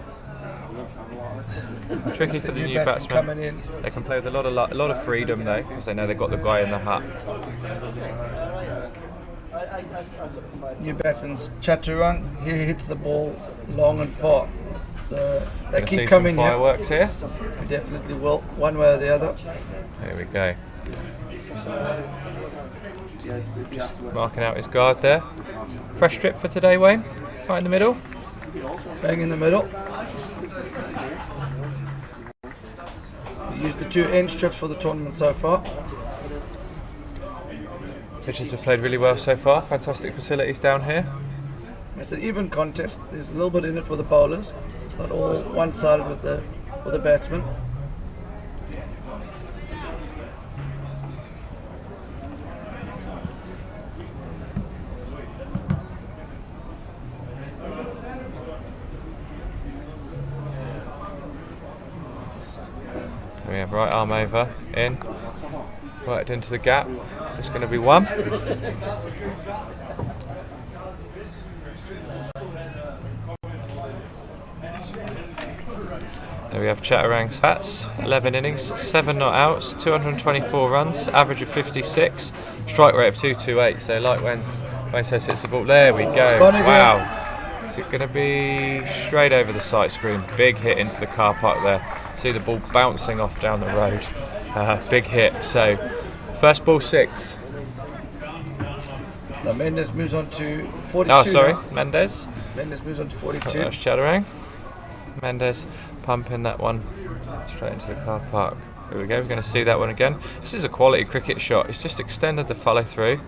tricky for the new batsmen. coming in. They can play with a lot of freedom though, because they know they've got the guy in the hat. New batsman's Chaturang. He hits the ball long and far. So they Gonna keep see coming some here. fireworks here. Definitely will, one way or the other. There we go. Just marking out his guard there. Fresh strip for today, Wayne. Right in the middle. Bang in the middle. We used the 2 end strips for the tournament so far. Pitchers have played really well so far. Fantastic facilities down here. It's an even contest. There's a little bit in it for the bowlers. It's not all one-sided with the batsmen. we have right arm over, in, worked into the gap. It's going to be 1. There we have Chaturang stats, 11 innings, 7 not outs, 224 runs, average of 56, strike rate of 228. So like when says hits the ball, there we go. Wow. Is it going to be straight over the sight screen? Big hit into the car park there. See the ball bouncing off down the road. Big hit. So first ball 6. Now Mendes moves on to 42. Oh, sorry, now. Mendes. Mendes moves on to 42. That's Chaturang. Mendes pumping that one straight into the car park. Here we go, we're going to see that one again. This is a quality cricket shot. He's just extended the follow through.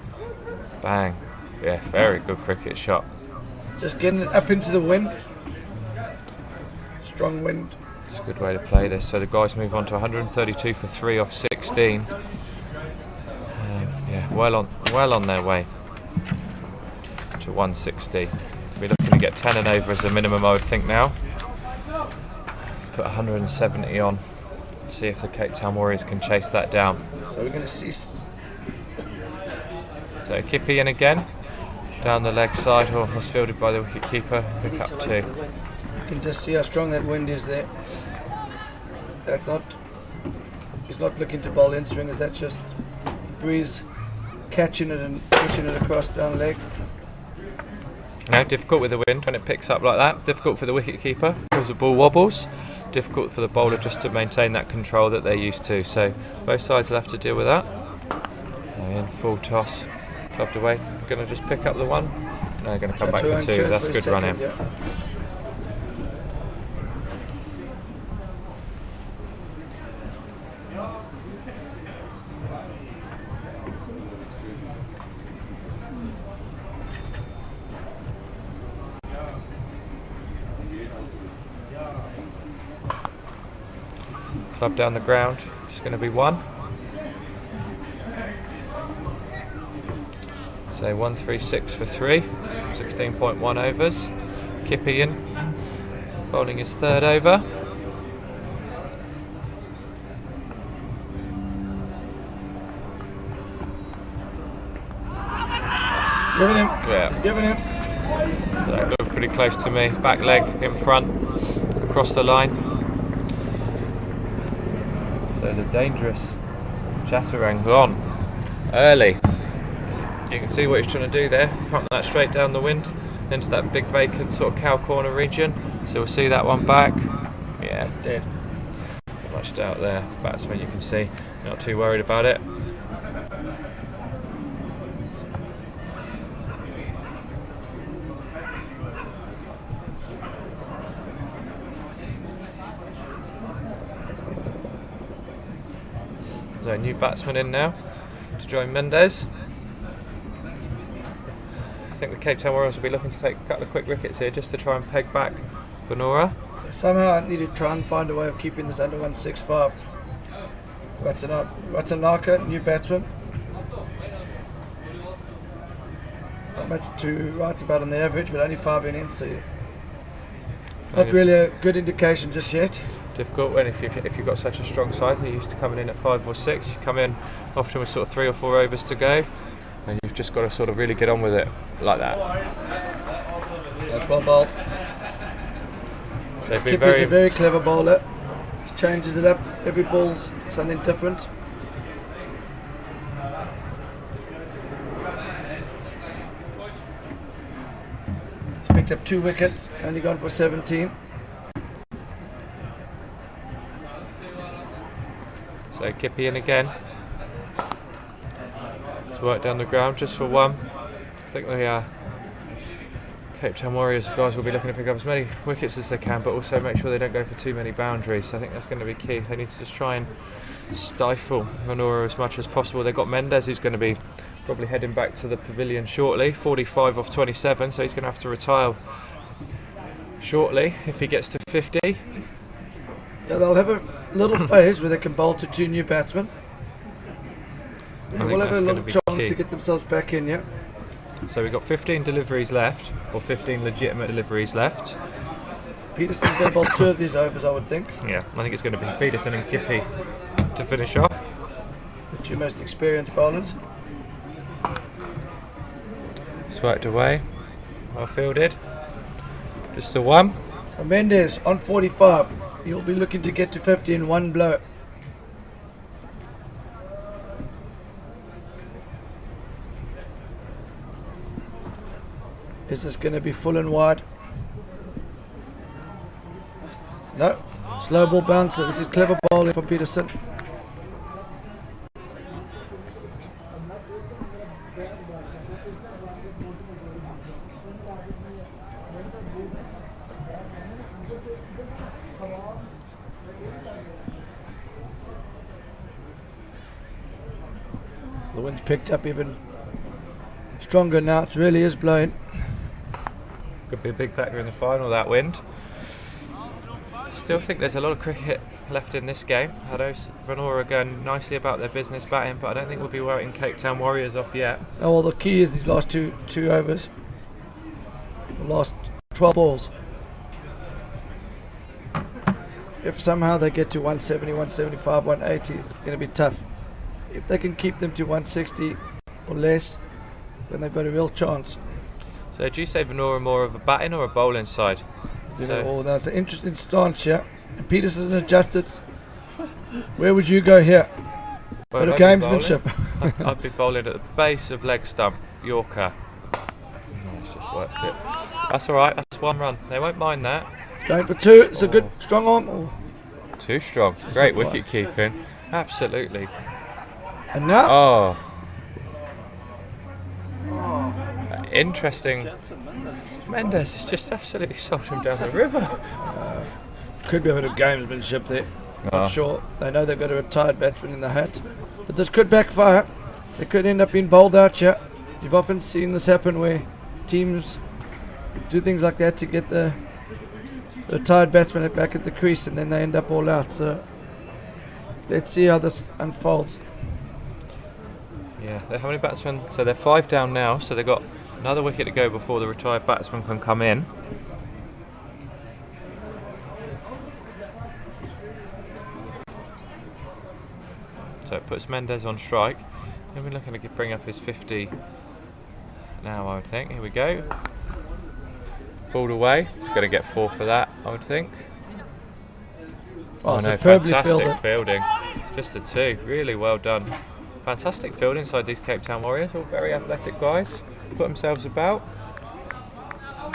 Bang. Yeah, very good cricket shot. Just getting it up into the wind. Strong wind. It's a good way to play this. So the guys move on to 132 for 3 off 16. Yeah, well on their way to 160. We're looking to get 10 and over as a minimum, I would think now. Put 170 on. See if the Cape Town Warriors can chase that down. So we're going to see. So Kippy in again, down the leg side, or was fielded by the wicket keeper. Pick up 2. You can just see how strong that wind is there. That's not. He's not looking to bowl in swingers. That's just breeze catching it and pushing it across down leg. Now difficult with the wind when it picks up like that. Difficult for the wicket keeper because the ball wobbles. Difficult for the bowler just to maintain that control that they're used to. So both sides will have to deal with that. In full toss, clubbed away. Going to just pick up the 1. No, they're going to come back for 2. That's a good run in. Yeah. Club down the ground, just going to be 1. So 136 for 3, 16.1 overs. Kippy in, bowling his 3rd over. Giving him. Yeah. He's giving him. That looked pretty close to me. Back leg in front, across the line. So the dangerous Chaturang on early. You can see what he's trying to do there. Pump that straight down the wind into that big vacant sort of cow corner region. So we'll see that one back. Yeah, It's dead. not much doubt there. Batsman, you can see, not too worried about it. So new batsman in now to join Mendes. I think the Cape Town Warriors will be looking to take a couple of quick wickets here just to try and peg back Venora. Somehow I need to try and find a way of keeping this under 165. Ratanaka, new batsman. Not much to write about on the average, but only 5 innings, so not really a good indication just yet. Difficult when if you've got such a strong side, you're used to coming in at 5 or 6. You come in often with sort of 3 or 4 overs to go, and you've just got to sort of really get on with it like that. That's well bowled. So Kippy's a very clever bowler. He changes it up. Every ball's something different. He's picked up 2 wickets, only gone for 17. So Kippy in again. Let's work down the ground just for 1. I think the Cape Town Warriors guys will be looking to pick up as many wickets as they can, but also make sure they don't go for too many boundaries. I think that's going to be key. They need to just try and stifle Venora as much as possible. They've got Mendes, who's going to be probably heading back to the pavilion shortly. 45 off 27, so he's going to have to retire shortly if he gets to 50. Yeah, they'll have a little phase where they can bowl to 2 new batsmen. I We'll think have a that's little gonna be chance key. to get themselves back in, yeah. So we've got 15 deliveries left, or 15 legitimate deliveries left. Peterson's going to bowl 2 of these overs, I would think. Yeah, I think it's going to be Peterson and Kippy to finish off. The 2 most experienced bowlers. Swiped away, well fielded. Just the 1. So Mendes on 45. He'll be looking to get to 50 in 1 blow. Is this going to be full and wide? No. Slow ball bouncer. This is clever bowling from Peterson. The wind's picked up even stronger now. It really is blowing. Could be a big factor in the final, that wind. Still think there's a lot of cricket left in this game. I know Venora are going nicely about their business batting, but I don't think we'll be writing Cape Town Warriors off yet. Oh, well, the key is these last two overs. The last 12 balls. If somehow they get to 170, 175, 180, it's going to be tough. If they can keep them to 160 or less, then they've got a real chance. So do you say Venora more of a batting or a bowling side? Oh, that's an interesting stance here. And Peterson's adjusted. Where would you go here? Well, bit of gamesmanship. I'd be bowling at the base of leg stump, Yorker. It's just worked it. That's alright, that's 1 run. They won't mind that. It's going for 2. It's a good strong arm. Oh. Too strong. Great wicket keeping. Absolutely. And now? Oh. Interesting. Mendes has just absolutely sold him down the river. Could be a bit of gamesmanship there. Oh. Not sure. They know they've got a retired batsman in the hat. But this could backfire. They could end up being bowled out here. You've often seen this happen where teams do things like that to get the retired batsman back at the crease, and then they end up all out. So let's see how this unfolds. Yeah, how many batsmen? So they're 5 down now, so they've got another wicket to go before the retired batsman can come in. So it puts Mendes on strike. And we're looking to bring up his 50 now, I would think. Here we go. Balled away. He's going to get 4 for that, I would think. Oh no, fantastic fielding. Just the 2. Really well done. Fantastic field inside these Cape Town Warriors. All very athletic guys. Put themselves about.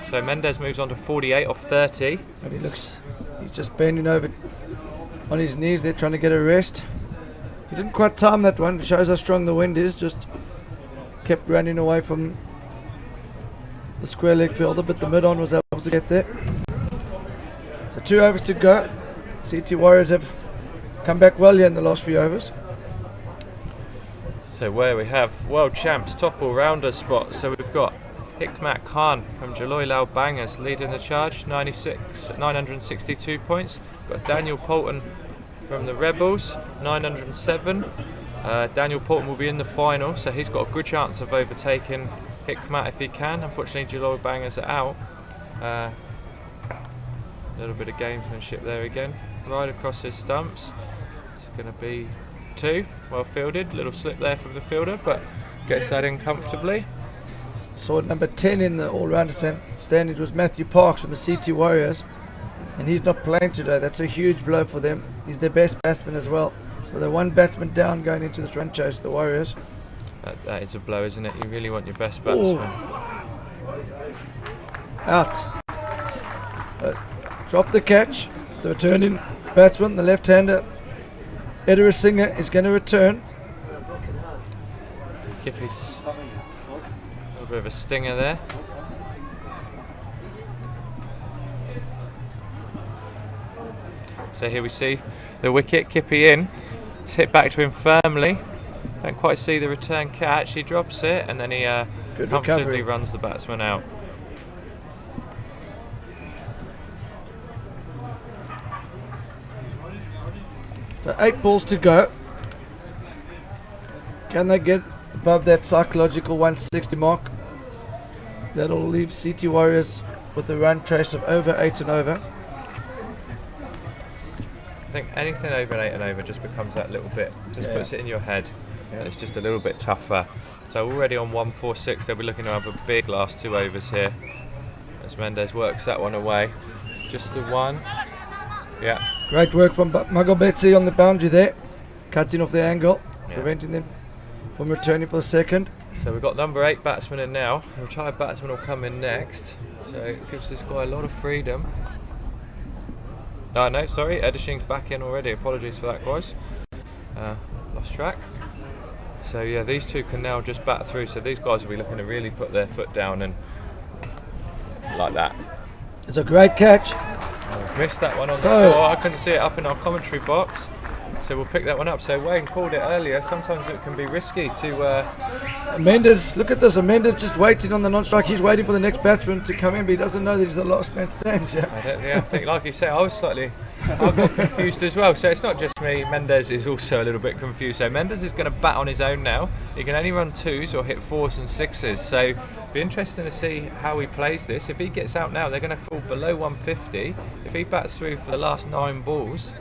So Mendes moves on to 48 off 30. And he's just bending over on his knees there trying to get a rest. He didn't quite time that one. It shows how strong the wind is. Just kept running away from the square leg fielder, but the mid-on was able to get there. So 2 overs to go. CT Warriors have come back well here in the last few overs. So where we have world champs top all-rounder spot. So we've got Hikmat Khan from Jaloi Lao Bangers leading the charge, 962 points. We've got Daniel Poulton from the Rebels, 907. Daniel Poulton will be in the final, so he's got a good chance of overtaking Hikmat if he can. Unfortunately, Jaloi Bangers are out. A little bit of gamesmanship there again. Right across his stumps. It's going to be 2. Well fielded. Little slip there from the fielder, but gets that in comfortably. So number 10 in the all-rounder standings was Matthew Parks from the CT Warriors, and he's not playing today. That's a huge blow for them. He's their best batsman as well. So they're 1 batsman down going into this run chase, the Warriors. That is a blow, isn't it? You really want your best batsman. Out. Drop the catch. The returning batsman, the left-hander, Edward Singer, is going to return. Kippy's a little bit of a stinger there. So here we see the wicket, Kippy in. It's hit back to him firmly. Don't quite see the return catch. He drops it and then he comfortably runs the batsman out. So 8 balls to go. Can they get above that psychological 160 mark? That'll leave CT Warriors with a run trace of over 8 and over. I think anything over an 8 and over just becomes that little bit, just puts it in your head, and it's just a little bit tougher. So already on 146, they'll be looking to have a big last 2 overs here, as Mendes works that one away. Just the one. Yeah. Great work from Magobetsi on the boundary there, cutting off the angle, preventing them from returning for the second. So we've got number 8 batsman in now. The retired batsman will come in next. So it gives this guy a lot of freedom. No, sorry, Edishing's back in already. Apologies for that, guys. Lost track. So yeah, these two can now just bat through. So these guys will be looking to really put their foot down and like that. It's a great catch. We've missed that one on the shore. I couldn't see it up in our commentary box. So we'll pick that one up. So Wayne called it earlier. Sometimes it can be risky to... Mendes, look at this. Mendes just waiting on the non-strike. He's waiting for the next batsman to come in, but he doesn't know that he's the last man standing. I think, like you say, I got confused as well. So it's not just me. Mendes is also a little bit confused. So Mendes is going to bat on his own now. He can only run 2s or hit 4s and 6s. So it'll be interesting to see how he plays this. If he gets out now, they're going to fall below 150. If he bats through for the last 9 balls,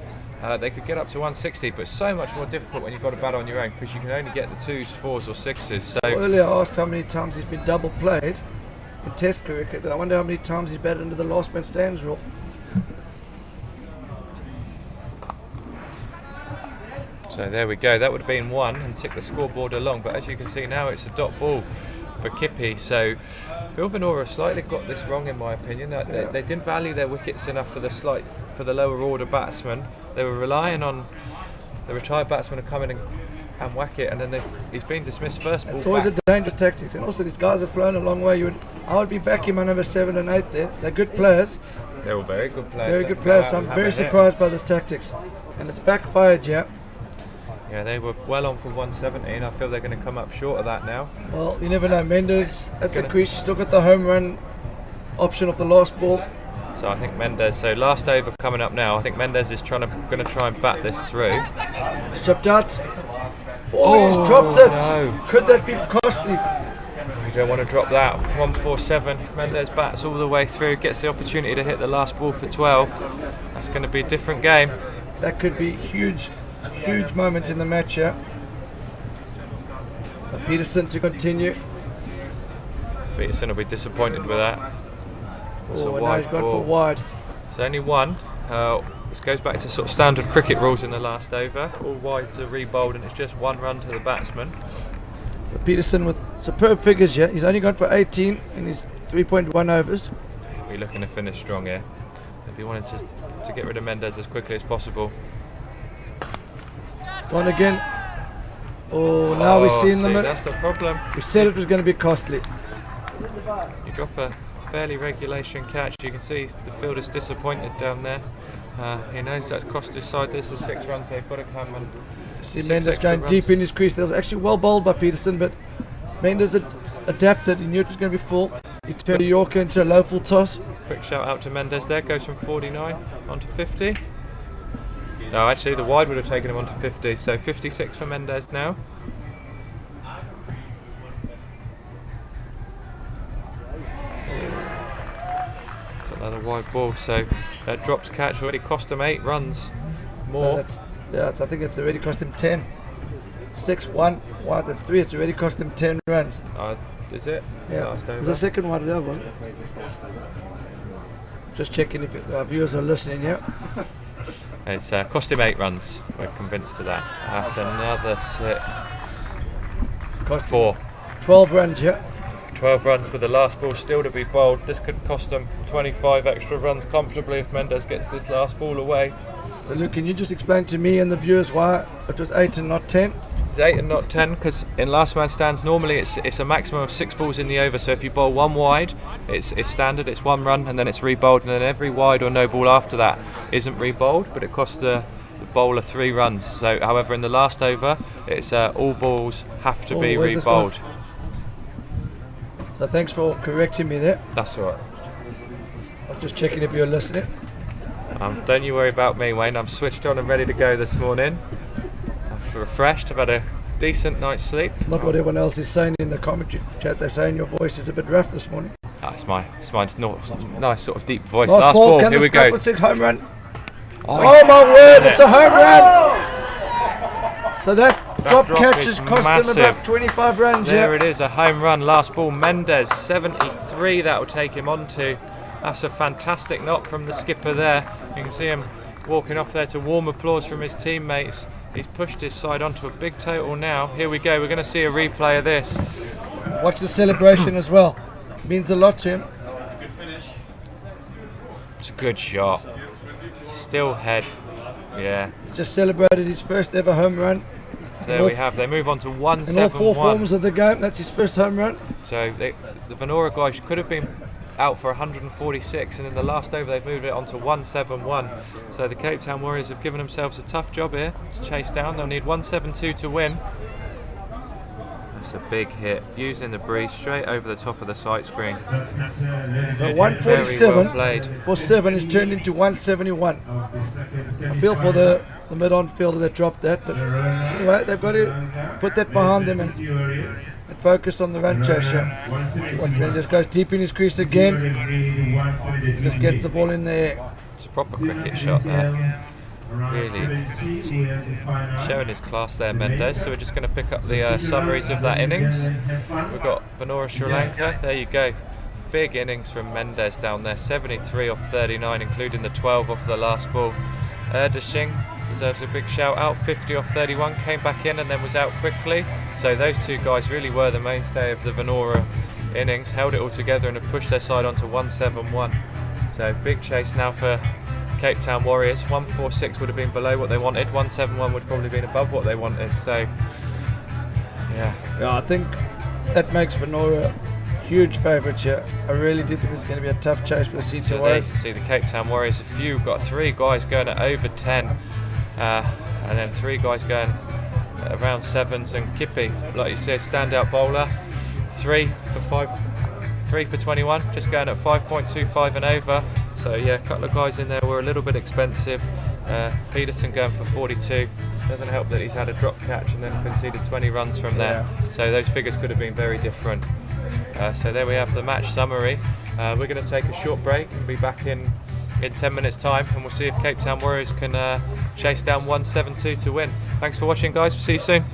they could get up to 160, but so much more difficult when you've got to bat on your own, because you can only get the 2s, 4s or 6s. So earlier I asked how many times he's been double played in Test cricket. I wonder how many times he's batted into the last man stands rule. So there we go, that would have been 1 and tick the scoreboard along, but as you can see now it's a dot ball for Kippy. So Phil Venora slightly got this wrong in my opinion. They didn't value their wickets enough for the lower order batsmen. They were relying on the retired batsman to come in and whack it, and then he's been dismissed first ball. It's always a dangerous tactic, and also these guys have flown a long way. I would be backing my number 7 and 8 there. They're good players. They're all very good players. Very good players. So I'm very surprised by this tactics, and it's backfired, yeah. Yeah, they were well on for 170, and I feel they're going to come up short of that now. Well, you never know. Mendes at the crease, he's still got the home run option of the last ball. So I think Mendes, so last over coming up now, I think Mendes is going to try and bat this through. It's chopped out. He's dropped it. No. Could that be costly? You don't want to drop that. 147. Mendes bats all the way through, gets the opportunity to hit the last ball for 12. That's going to be a different game. That could be huge moment in the match here. Peterson to continue. Peterson will be disappointed with that. Now he's gone for wide. It's only 1. This goes back to sort of standard cricket rules in the last over. All wides are re-bowled and it's just 1 run to the batsman. So Peterson with superb figures here. He's only gone for 18 in his 3.1 overs. He'll be looking to finish strong here. If he wanted to get rid of Mendes as quickly as possible. It's gone again. Now we're seeing them. That's the problem. We said it was going to be costly. You drop a fairly regulation catch. You can see the fielder's disappointed down there. He knows that's cost his side. This is 6 runs they've got to come and see Mendes going deep in his crease. That was actually well bowled by Peterson, but Mendes adapted. He knew it was going to be full. He turned the Yorker into a low full toss. Quick shout out to Mendes there. Goes from 49 onto 50. No, actually the wide would have taken him onto 50. So 56 for Mendes now. Another wide ball, so that drops catch already cost him 8 runs more. I think it's already cost him 10. 6-1. Wow, that's 3. It's already cost him 10 runs. Is it? Yeah. There's a second one there, one. Just checking if our viewers are listening. Yeah. It's cost him 8 runs. We're convinced of that. That's another 6. Cost 4. 12 runs. Yeah. 12 runs with the last ball still to be bowled. This could cost them 25 extra runs comfortably if Mendes gets this last ball away. So Luke, can you just explain to me and the viewers why it was 8 and not 10? It's 8 and not 10 because in last man stands normally it's a maximum of 6 balls in the over, so if you bowl 1 wide it's standard, it's 1 run and then it's re-bowled, and then every wide or no ball after that isn't re-bowled, but it costs the bowler 3 runs. So however in the last over it's all balls have to be re-bowled. So thanks for correcting me there. That's all right. I was just checking if you're listening. Don't you worry about me, Wayne. I'm switched on and ready to go this morning. I've refreshed. I've had a decent night's sleep. It's not what everyone else is saying in the commentary chat. They're saying your voice is a bit rough this morning. It's my nice sort of deep voice. Last ball. Can Here we go. 6 home run. Oh my word, it's a home run! So that drop catch has cost him about 25 runs. There it is, a home run. Last ball, Mendez, 73, that will take him on to. That's a fantastic knock from the skipper there. You can see him walking off there to warm applause from his teammates. He's pushed his side onto a big total now. Here we go, we're going to see a replay of this. Watch the celebration as well. Means a lot to him. It's a good shot. Still head. Yeah. He's just celebrated his first ever home run. There we have. They move on to 171. In all 4 forms of the game, that's his first home run. So the Venora guys could have been out for 146, and in the last over they've moved it on to 171. So the Cape Town Warriors have given themselves a tough job here to chase down. They'll need 172 to win. That's a big hit, using the breeze straight over the top of the sight screen. So 147 well for 7 is turned into 171. I feel for the mid-on fielder that dropped that, but anyway, they've got to put that behind them and focus on the run chaser. Just goes deep in his crease again. Just gets the ball in there. It's a proper cricket shot there. Really showing his class there, Mendez. So we're just going to pick up the summaries of that innings. We've got Venora Sri Lanka. There you go. Big innings from Mendez down there. 73 off 39, including the 12 off the last ball. Erdashing deserves a big shout out. 50 off 31, came back in and then was out quickly. So those two guys really were the mainstay of the Venora innings. Held it all together and have pushed their side onto 171. So big chase now for Cape Town Warriors. 146 would have been below what they wanted. 171 would have probably been above what they wanted. So yeah, I think that makes Venora huge favourites here. I really do think it's going to be a tough chase for the CT so Warriors. There you can see the Cape Town Warriors. We've got 3 guys going at over 10, and then 3 guys going around 7s. And Kippy, like you said, standout bowler. 3 for 21, just going at 5.25 and over. So yeah, a couple of guys in there were a little bit expensive. Peterson going for 42. Doesn't help that he's had a drop catch and then conceded 20 runs from there. So those figures could have been very different. So there we have the match summary. We're going to take a short break and be back in 10 minutes time, and we'll see if Cape Town Warriors can chase down 172 to win. Thanks for watching, guys. We'll see you soon.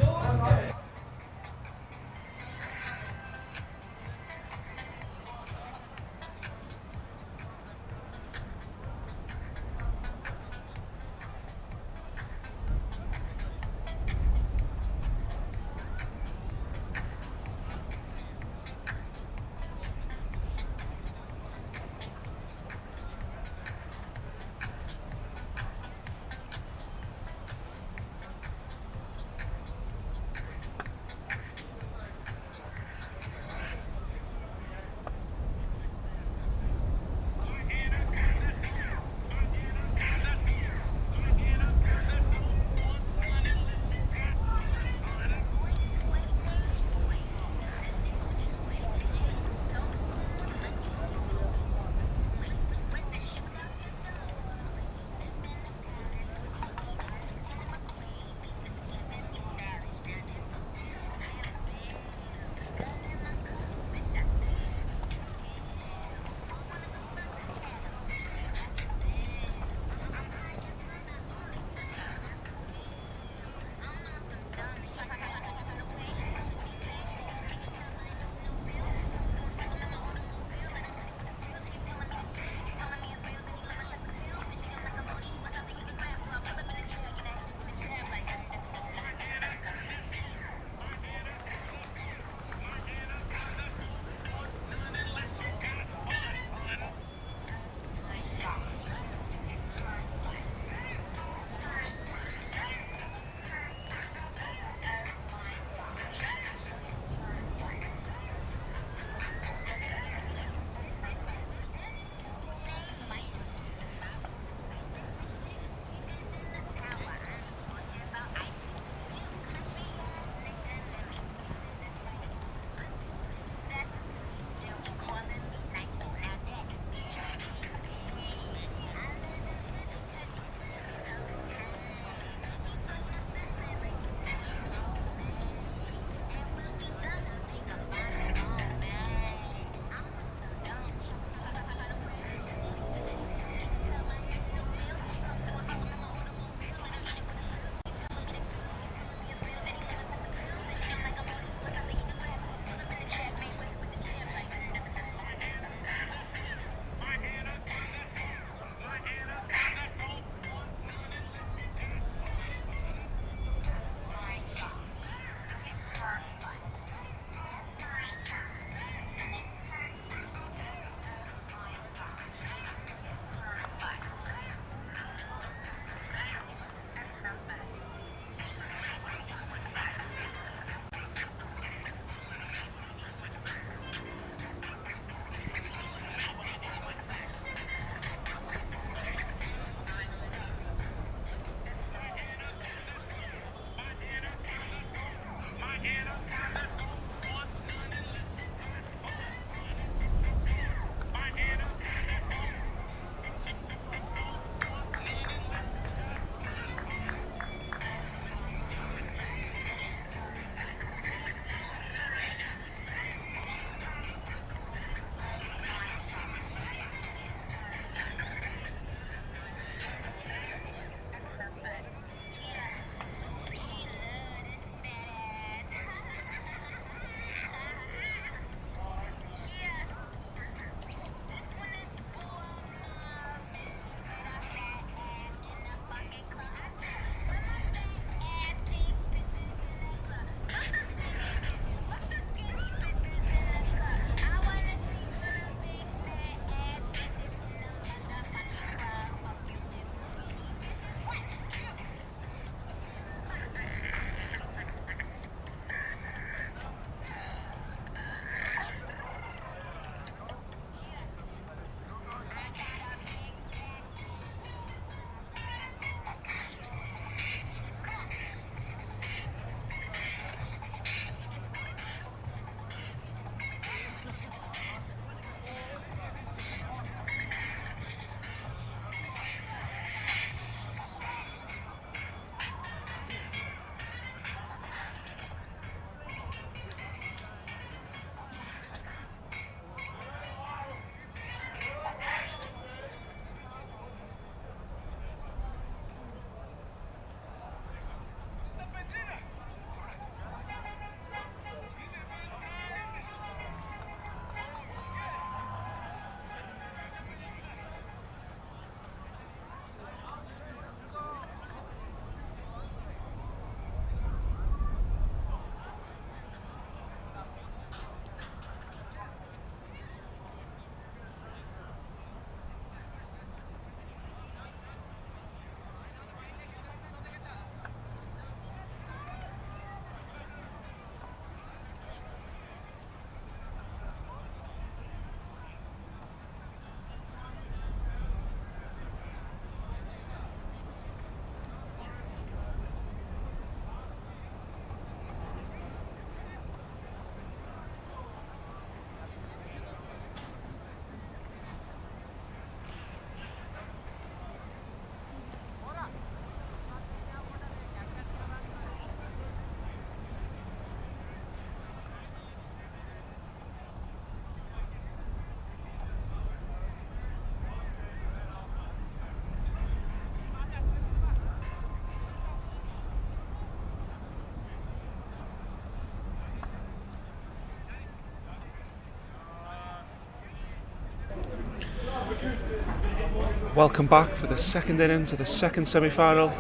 Welcome back for the second innings of the second semi-final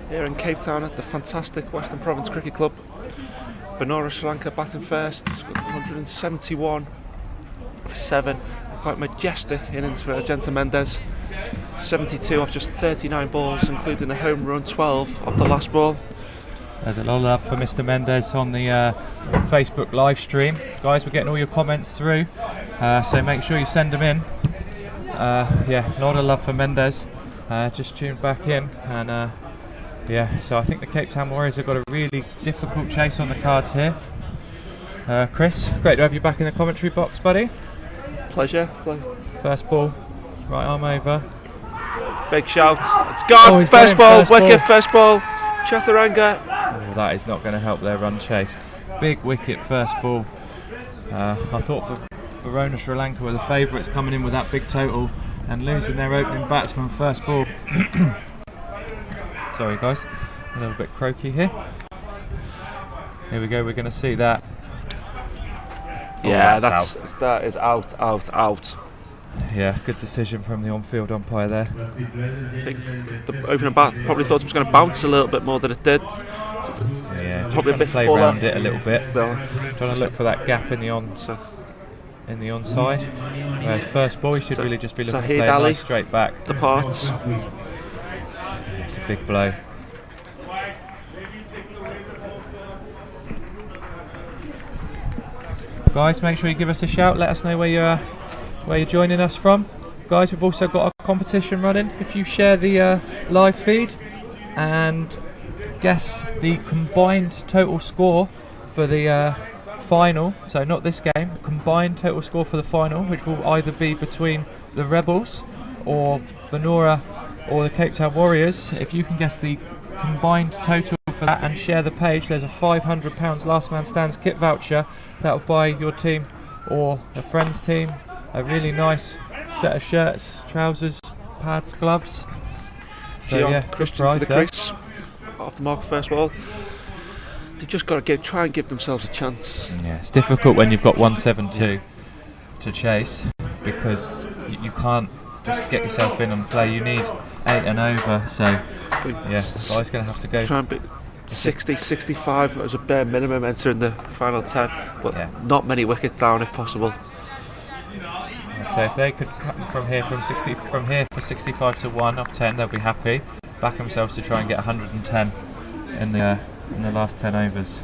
here in Cape Town at the fantastic Western Province Cricket Club. Venora Sri Lanka batting first, scored 171 for 7. Quite majestic innings for Agenta Mendes. 72 off just 39 balls, including a home run, 12 off the last ball. There's a lot of love for Mr. Mendes on the Facebook live stream. Guys, we're getting all your comments through, so make sure you send them in. Yeah, a lot of love for Mendes. Just tuned back in, and yeah, so I think the Cape Town Warriors have got a really difficult chase on the cards here. Chris, great to have you back in the commentary box, buddy. Pleasure. First ball, right arm over. Big shout. It's gone. Oh, first ball, wicket, first ball. Chaturanga. Oh, that is not going to help their run chase. Big wicket, first ball. I thought Venora Sri Lanka were the favourites coming in with that big total and losing their opening batsman first ball. Sorry guys, a little bit croaky here. Here we go, we're going to see that. Yeah, that's that is out. Yeah, good decision from the on-field umpire there. The opening bat probably thought it was going to bounce a little bit more than it did. Yeah, probably a bit play fuller. around it a little bit. Trying to look for that gap in the onside. First ball, he should really just be looking to play it nice straight back. The parts. It's a big blow. Guys, make sure you give us a shout. Let us know where you're joining us from. Guys, we've also got a competition running. If you share the live feed and guess the combined total score for the final, so not this game, combined total score for the final, which will either be between the Rebels or Venora or the Cape Town Warriors. If you can guess the combined total for that and share the page, there's a £500 last man stands kit voucher that will buy your team or a friend's team a really nice set of shirts, trousers, pads, gloves. So yeah, Christian to the crease off the mark first ball. They've just got to try and give themselves a chance. Yeah, it's difficult when you've got 172 to chase, because you can't just get yourself in and play. You need 8 and over. So yeah, guy's going to have to go. Try and be 60, 65 as a bare minimum entering the final 10, but yeah, not many wickets down if possible. So if they could cut from here for 65 to 1 off 10, they'll be happy. Back themselves to try and get 110 in the last 10 overs.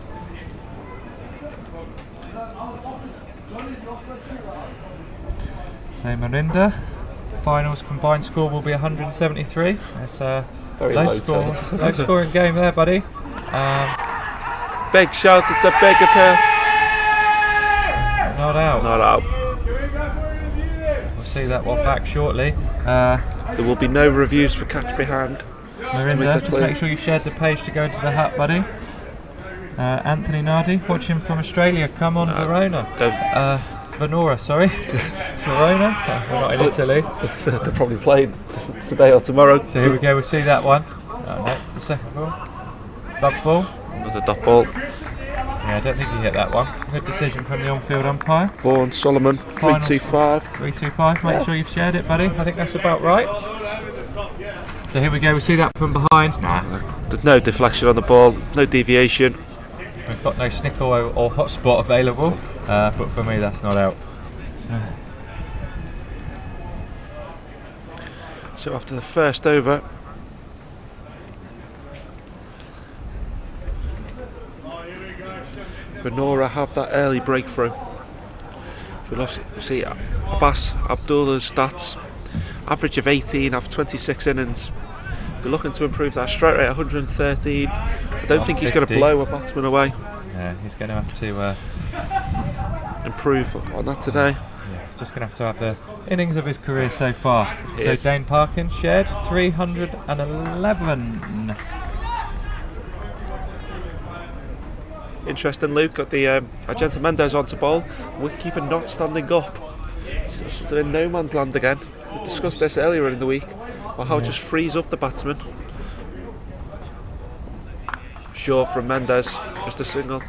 So Marinda, finals combined score will be 173. That's very low scoring game there, buddy. Big shout, it's a big appeal. Not out. Not out. We'll see that one back shortly. There will be no reviews for catch behind. Marinda, just make sure you shared the page to go into the hut, buddy. Anthony Nardi, watching from Australia. Come on, Venora, sorry. Verona, we're not in Italy. They're probably played today or tomorrow. So here we go, we'll see that one. No, the second ball. Dot ball. Another dot ball. Yeah, I don't think he hit that one. Good decision from the on-field umpire. Vaughan Solomon, 325. 325, make sure you've shared it, buddy. I think that's about right. So here we go, we'll see that from behind. There's no deflection on the ball, no deviation. We've got no snickle or hotspot available, but for me that's not out. So after the first over, Venora have that early breakthrough. If we see Abbas Abdullah's stats, average of 18 after 26 innings. We're looking to improve that strike rate, 113. I don't think he's going to blow a batsman away. Yeah, he's going to have to improve on that today. Yeah, he's just going to have the innings of his career so far. So Yes. Dane Parkin shared 311. Interesting, Luke. Got the Agenta Mendes onto bowl. Wicketkeeper not standing up. So in no man's land again. We discussed this earlier in the week. Or how it just frees up the batsman. Sure from Mendes, just a single.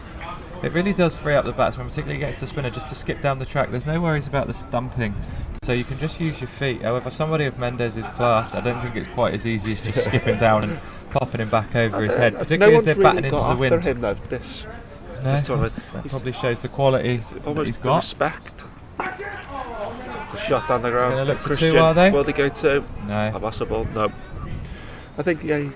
It really does free up the batsman, particularly against the spinner, just to skip down the track. There's no worries about the stumping. so you can just use your feet. However, somebody of Mendez's class, I don't think it's quite as easy as just skipping down and popping him back over his head, particularly as they're batting into the wind. Him, though, this tournament. That probably shows the quality almost he's got. Respect. The shot down the ground. Gonna look for Christian. two, are they? Will they go to? No. Impossible. No. I think he's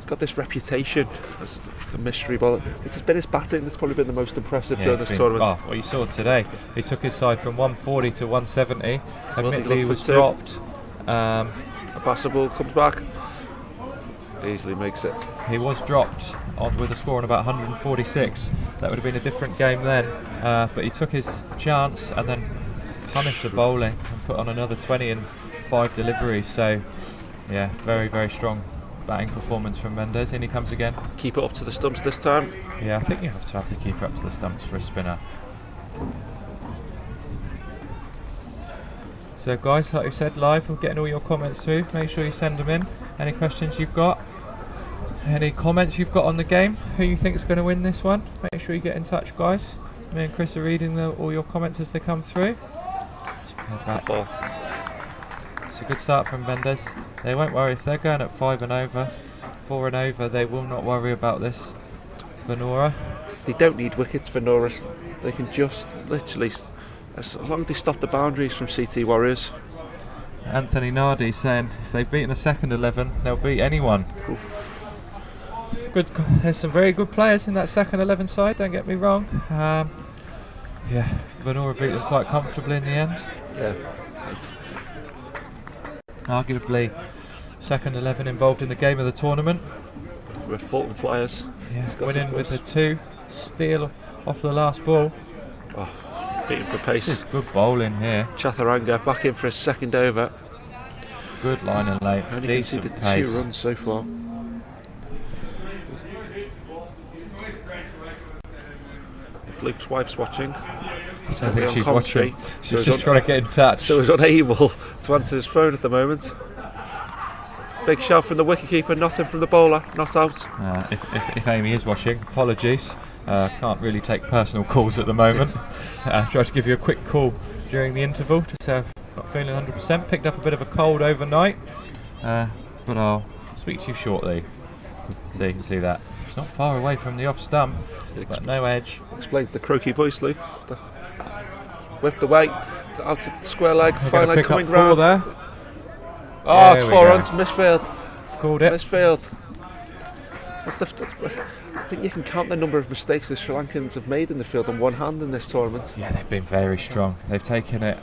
got this reputation as the mystery bowler. It's been his batting that's probably been the most impressive during this tournament. Oh, well, you saw today. He took his side from 140 to 170. Admittedly, he was dropped. Impossible comes back. Easily makes it. He was dropped with a score on about 146. That would have been a different game then. But he took his chance and then punished the bowling and put on another 20 in 5 deliveries. So, yeah, very, very strong batting performance from Mendez. In he comes again. Keep it up to the stumps this time. Yeah, I think you have to keep it up to the stumps for a spinner. So guys, like I said, live, we're getting all your comments through. Make sure you send them in. Any questions you've got, any comments you've got on the game, who you think is going to win this one, make sure you get in touch, guys. Me and Chris are reading all your comments as they come through. Just play back. It's a good start from Mendez. They won't worry if they're going at 5 and over, 4 and over. They will not worry about this. Venora. They don't need wickets, Venora. They can just literally, as long as they stop the boundaries from CT Warriors. Anthony Nardi saying if they've beaten the second 11, they'll beat anyone. Oof. Good. There's some very good players in that second 11 side. Don't get me wrong. Yeah, Venora beat them quite comfortably in the end. Yeah. Arguably, second 11 involved in the game of the tournament. With Fulton Flyers. Yeah, winning with a 2 steal off the last ball. Oh, beating for pace. This is good bowling here. Chaturanga back in for his second over. Good line and late. Only Decent conceded pace. 2 runs so far. If Luke's wife's watching, I don't think she's watching. She's so just trying to get in touch. So he's unable to answer his phone at the moment. Big shot from the wicketkeeper, nothing from the bowler, not out. If Amy is watching, apologies. Can't really take personal calls at the moment. Tried to give you a quick call during the interval to say I'm not feeling 100%. Picked up a bit of a cold overnight, but I'll speak to you shortly. So you can see that. It's not far away from the off stump, but no edge. Explains the croaky voice, Luke. Whipped away, out to the square leg, fine leg coming round. There. Oh, it's 4 runs, misfield. Called it. Misfield. I think you can count the number of mistakes the Sri Lankans have made in the field on one hand in this tournament. Yeah, they've been very strong. They've taken it.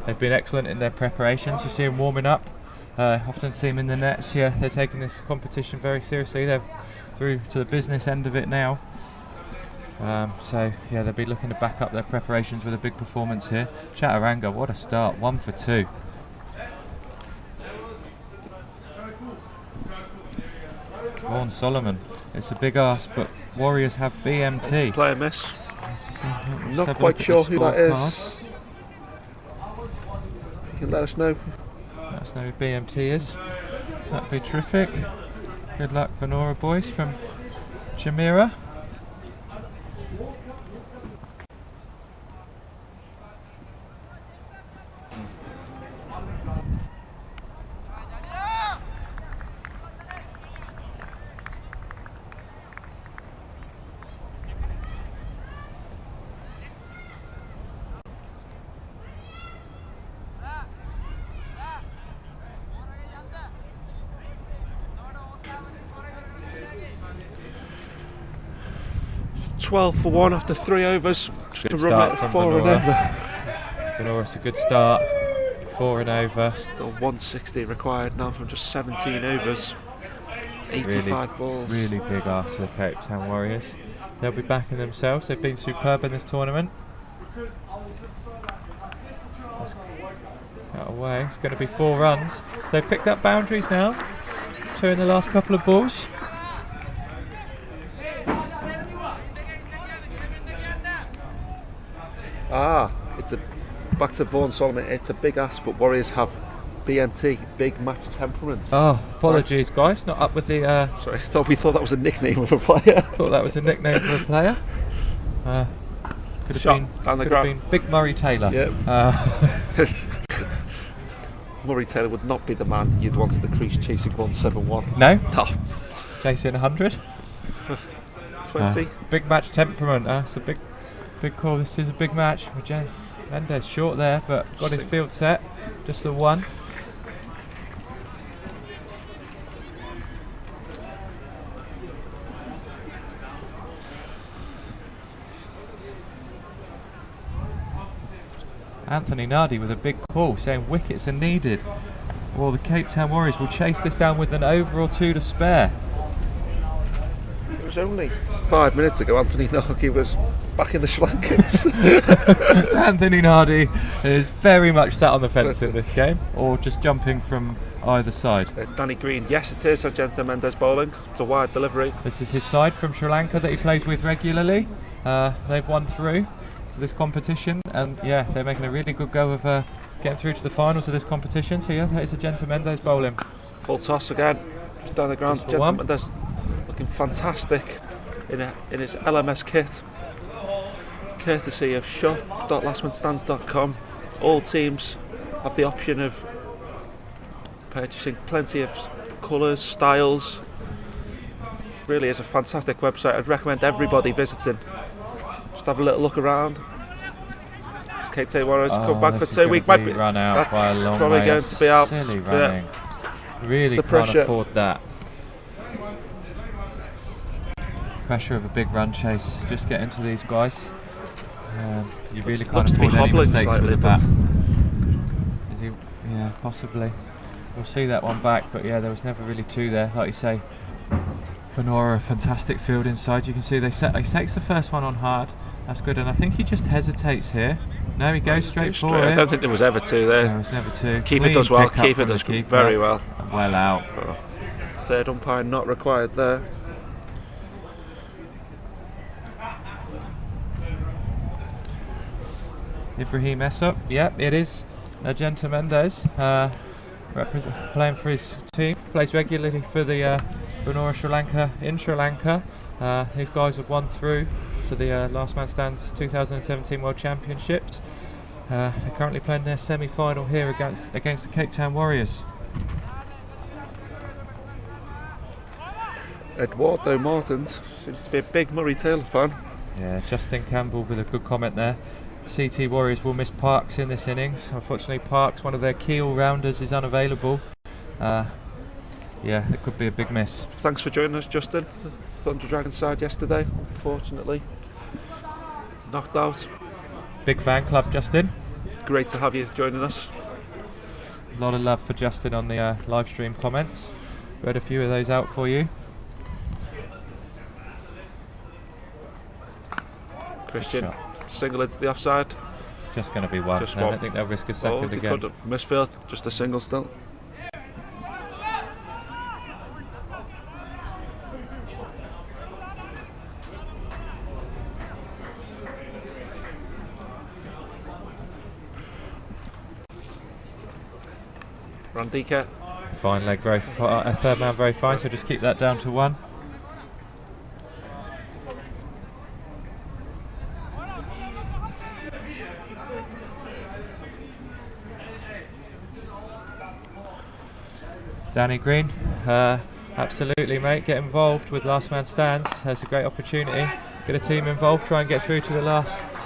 They've been excellent in their preparations. You see them warming up. Often see them in the nets. Yeah, they're taking this competition very seriously. They're through to the business end of it now. So yeah, they'll be looking to back up their preparations with a big performance here. Chaturanga, what a start! 1 for 2. Vaughan Solomon, it's a big ask, but Warriors have BMT. Player miss. Not Let's quite sure who that is. scorecard. You can let us know. Let us know who BMT is. That'd be terrific. Good luck, Venora boys from Jumeirah. $12 for 1 after 3 overs. Just Good a start run rate from of 4 and Venora. over. Venora's a good start. 4 and over. Still 160 required now from just 17 overs. 85 balls. Really big ask for the Cape Town Warriors. They'll be backing themselves. They've been superb in this tournament. Out away. It's going to be 4 runs. They've picked up boundaries now. 2 in the last couple of balls. It's a back to Vaughan Solomon. It's a big ask, but Warriors have BMT, big match temperament. Oh, apologies, guys. Not up with the. Sorry, we thought that was a nickname of a player. Thought that was a nickname for a player. Could have Shot been down the could have ground. been Big Murray Taylor. Yep. Murray Taylor would not be the man you'd want to the crease chasing 171. No? No. Chasing 100? 20. Big match temperament. It's a big call. This is a big match. Mendes short there, but got his field set. Just the one. Anthony Nardi with a big call saying wickets are needed. Well, the Cape Town Warriors will chase this down with an over or two to spare. It was only 5 minutes ago Anthony Nardi was back in the Sri Lankans. Anthony Nardi is very much sat on the fence in this game, or just jumping from either side. Danny Green, yes it is Argento Mendes bowling. It's a wide delivery. This is his side from Sri Lanka that he plays with regularly. They've won through to this competition, and yeah, they're making a really good go of getting through to the finals of this competition. So yeah, it's Argento Mendes bowling. Full toss again, just down the ground. Argento Mendes looking fantastic in his LMS kit, courtesy of shop.lastmanstands.com. All teams have the option of purchasing plenty of colours, styles. Really is a fantastic website. I'd recommend everybody visiting. Just have a little look around. Cape Town Warriors come back for 2 weeks. Might be run out by a long probably way. going to be out. Silly running. Really the can't pressure. afford that. Pressure of a big run chase. Just get into these guys. You really can't Looks to be afford any hobbling mistakes slightly with a that. bit. Is he? Yeah, possibly. We'll see that one back, but yeah, there was never really two there, like you say. Venora, a fantastic field inside. You can see he takes the first one on hard. That's good, and I think he just hesitates here. No, he goes straight for it. I don't think there was ever two there. There was never two. Keeper Clean does well. pick up Keeper from does the keeper. very well. Well out. Third umpire not required there. Ibrahim Essop. Yep, it is Argento Mendes. Playing for his team. Plays regularly for the Venora Sri Lanka in Sri Lanka. These guys have won through to the Last Man Stands 2017 World Championships. They're currently playing their semi-final here against the Cape Town Warriors. Eduardo Martins seems to be a big Murray Taylor fan. Yeah, Justin Campbell with a good comment there. CT Warriors will miss Parks in this innings. Unfortunately, Parks, one of their key all-rounders, is unavailable. Yeah, it could be a big miss. Thanks for joining us, Justin. The Thunder Dragon side yesterday, unfortunately knocked out. Big fan club, Justin. Great to have you joining us. A lot of love for Justin on the live stream comments. Read a few of those out for you. Christian, single into the offside. Just going to be one. Just I one. don't think they'll risk a second They again. could have misfield, just a single still. Randika. Fine leg, very third man very fine, so just keep that down to one. Danny Green, absolutely mate, get involved with Last Man Stands. That's a great opportunity. Get a team involved, try and get through to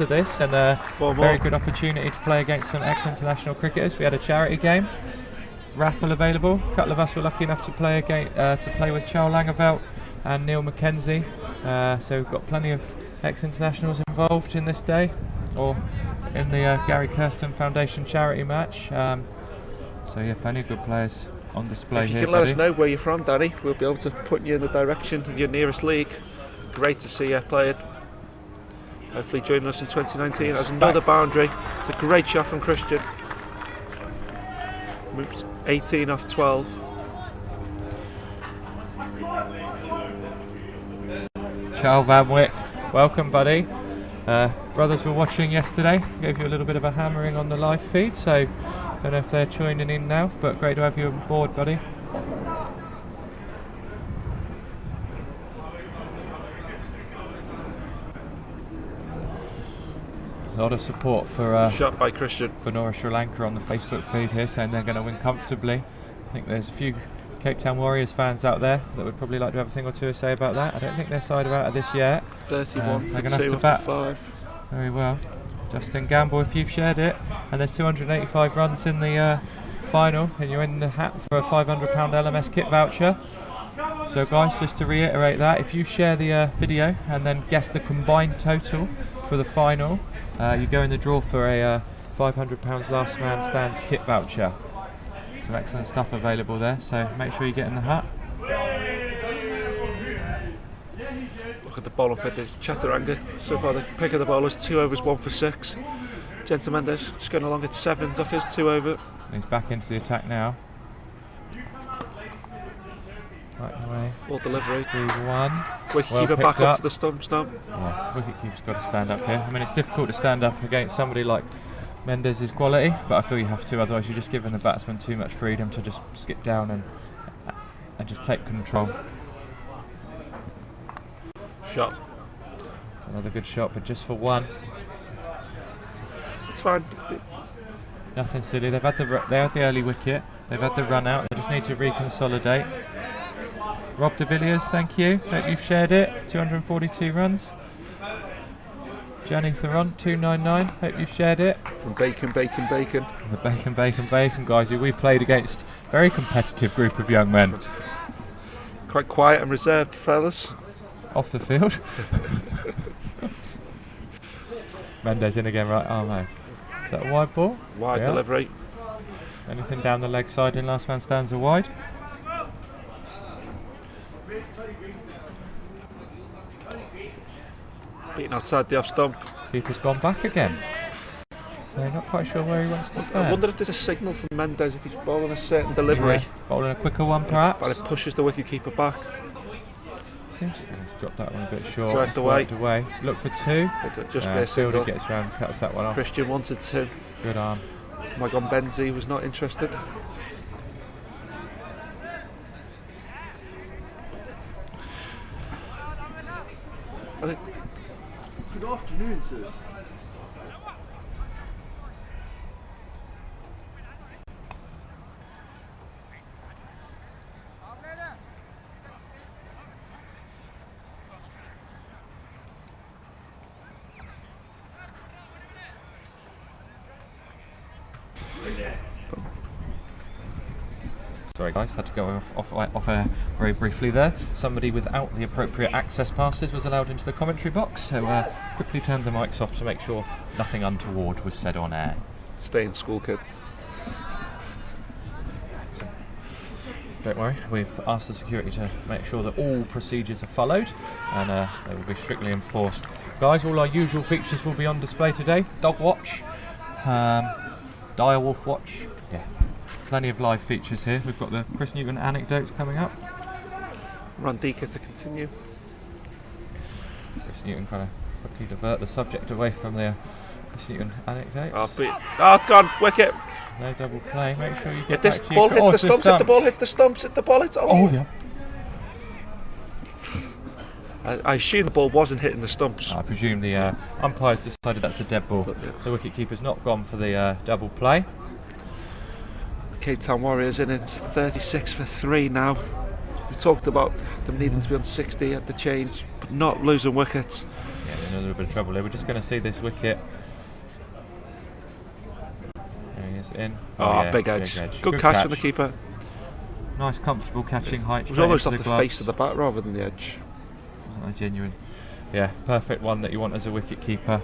this, and a very good opportunity to play against some ex-international cricketers. We had a charity game, raffle available. A couple of us were lucky enough to play with Charles Langeveld and Neil McKenzie. So we've got plenty of ex-internationals involved in this day, or in the Gary Kirsten Foundation charity match. So yeah, plenty of good players on display if you here. can let us know where you're from, Danny, we'll be able to put you in the direction of your nearest league. Great to see you playing. Hopefully joining us in 2019 as another boundary. It's a great shot from Christian. Moves 18 off 12. Charles Van Wyck, welcome buddy. Brothers were watching yesterday, gave you a little bit of a hammering on the live feed, so don't know if they're joining in now, but great to have you on board, buddy. A lot of support for Shot by Christian. Venora Sri Lanka on the Facebook feed here, saying they're going to win comfortably. I think there's a few Cape Town Warriors fans out there that would probably like to have a thing or two to say about that. I don't think their side are out of this yet. 31 they're for going to have 2 to after bat 5. very well. Justin Gamble, if you've shared it, and there's 285 runs in the final, and you're in the hat for a £500 LMS kit voucher. So guys, just to reiterate that, if you share the video and then guess the combined total for the final, you go in the draw for a £500 last man stands kit voucher. Some excellent stuff available there, so make sure you get in the hat. Look at the bowling for the Chaturanga. So far the pick of the bowlers, 2 overs, 1 for 6. Genta Mendes just going along at 7s off his 2 over. He's back into the attack now. Right away. Full delivery. 3-1. Wicketkeeper back up to the stumps now. Yeah, wicketkeeper's got to stand up here. I mean, it's difficult to stand up against somebody like Mendes' quality, but I feel you have to, otherwise you're just giving the batsman too much freedom to just skip down and just take control. Shot. It's another good shot, but just for 1. It's fine. Nothing silly. They had the early wicket. They've had the run out. They just need to reconsolidate. Rob de Villiers, thank you. Hope you've shared it. 242 runs. Gianni Theron, 299. Hope you've shared it. From Bacon. The Bacon guys who we've played against. Very competitive group of young men. Quite quiet and reserved fellas. Off the field. Mendes in again, right arm out. Is that a wide ball? Wide delivery. Anything down the leg side in last man stands are wide. Beaten outside the off stump. Keeper's gone back again. So not quite sure where he wants to stand. I wonder if there's a signal from Mendes if he's bowling a certain delivery. Yeah, bowling a quicker one perhaps. But it pushes the wicketkeeper back. Seems he's dropped that one a bit short. Worked away. Look for 2. Just be a single. Fielder gets round, cuts that one off. Christian wanted 2. Good arm. Magon Benzi was not interested. I think. Good afternoon, sirs. Sorry guys, had to go off air very briefly there. Somebody without the appropriate access passes was allowed into the commentary box, so quickly turned the mics off to make sure nothing untoward was said on air. Stay in school, kids. So, don't worry, we've asked the security to make sure that all procedures are followed and they will be strictly enforced. Guys, all our usual features will be on display today. Dog watch, dire wolf watch, yeah. Plenty of live features here. We've got the Chris Newton anecdotes coming up. Randika to continue. Chris Newton trying to quickly divert the subject away from the Chris Newton anecdotes. It's gone. Wicket. No double play. Make sure you get If this back to ball your hits the stumps, if the ball hits the stumps, if the ball hits... Oh, yeah. I assume the ball wasn't hitting the stumps. I presume the umpires decided that's a dead ball. The wicket-keeper's not gone for the double play. Cape Town Warriors in it, 36 for 3 now. We talked about them needing to be on 60 at the change, but not losing wickets. Yeah, they're in a little bit of trouble here. We're just going to see this wicket. There he is in. Oh, yeah, big edge. Good catch from the keeper. Nice, comfortable catching height. It was almost off the face of the bat rather than the edge. Wasn't that genuine? Yeah, perfect one that you want as a wicket keeper.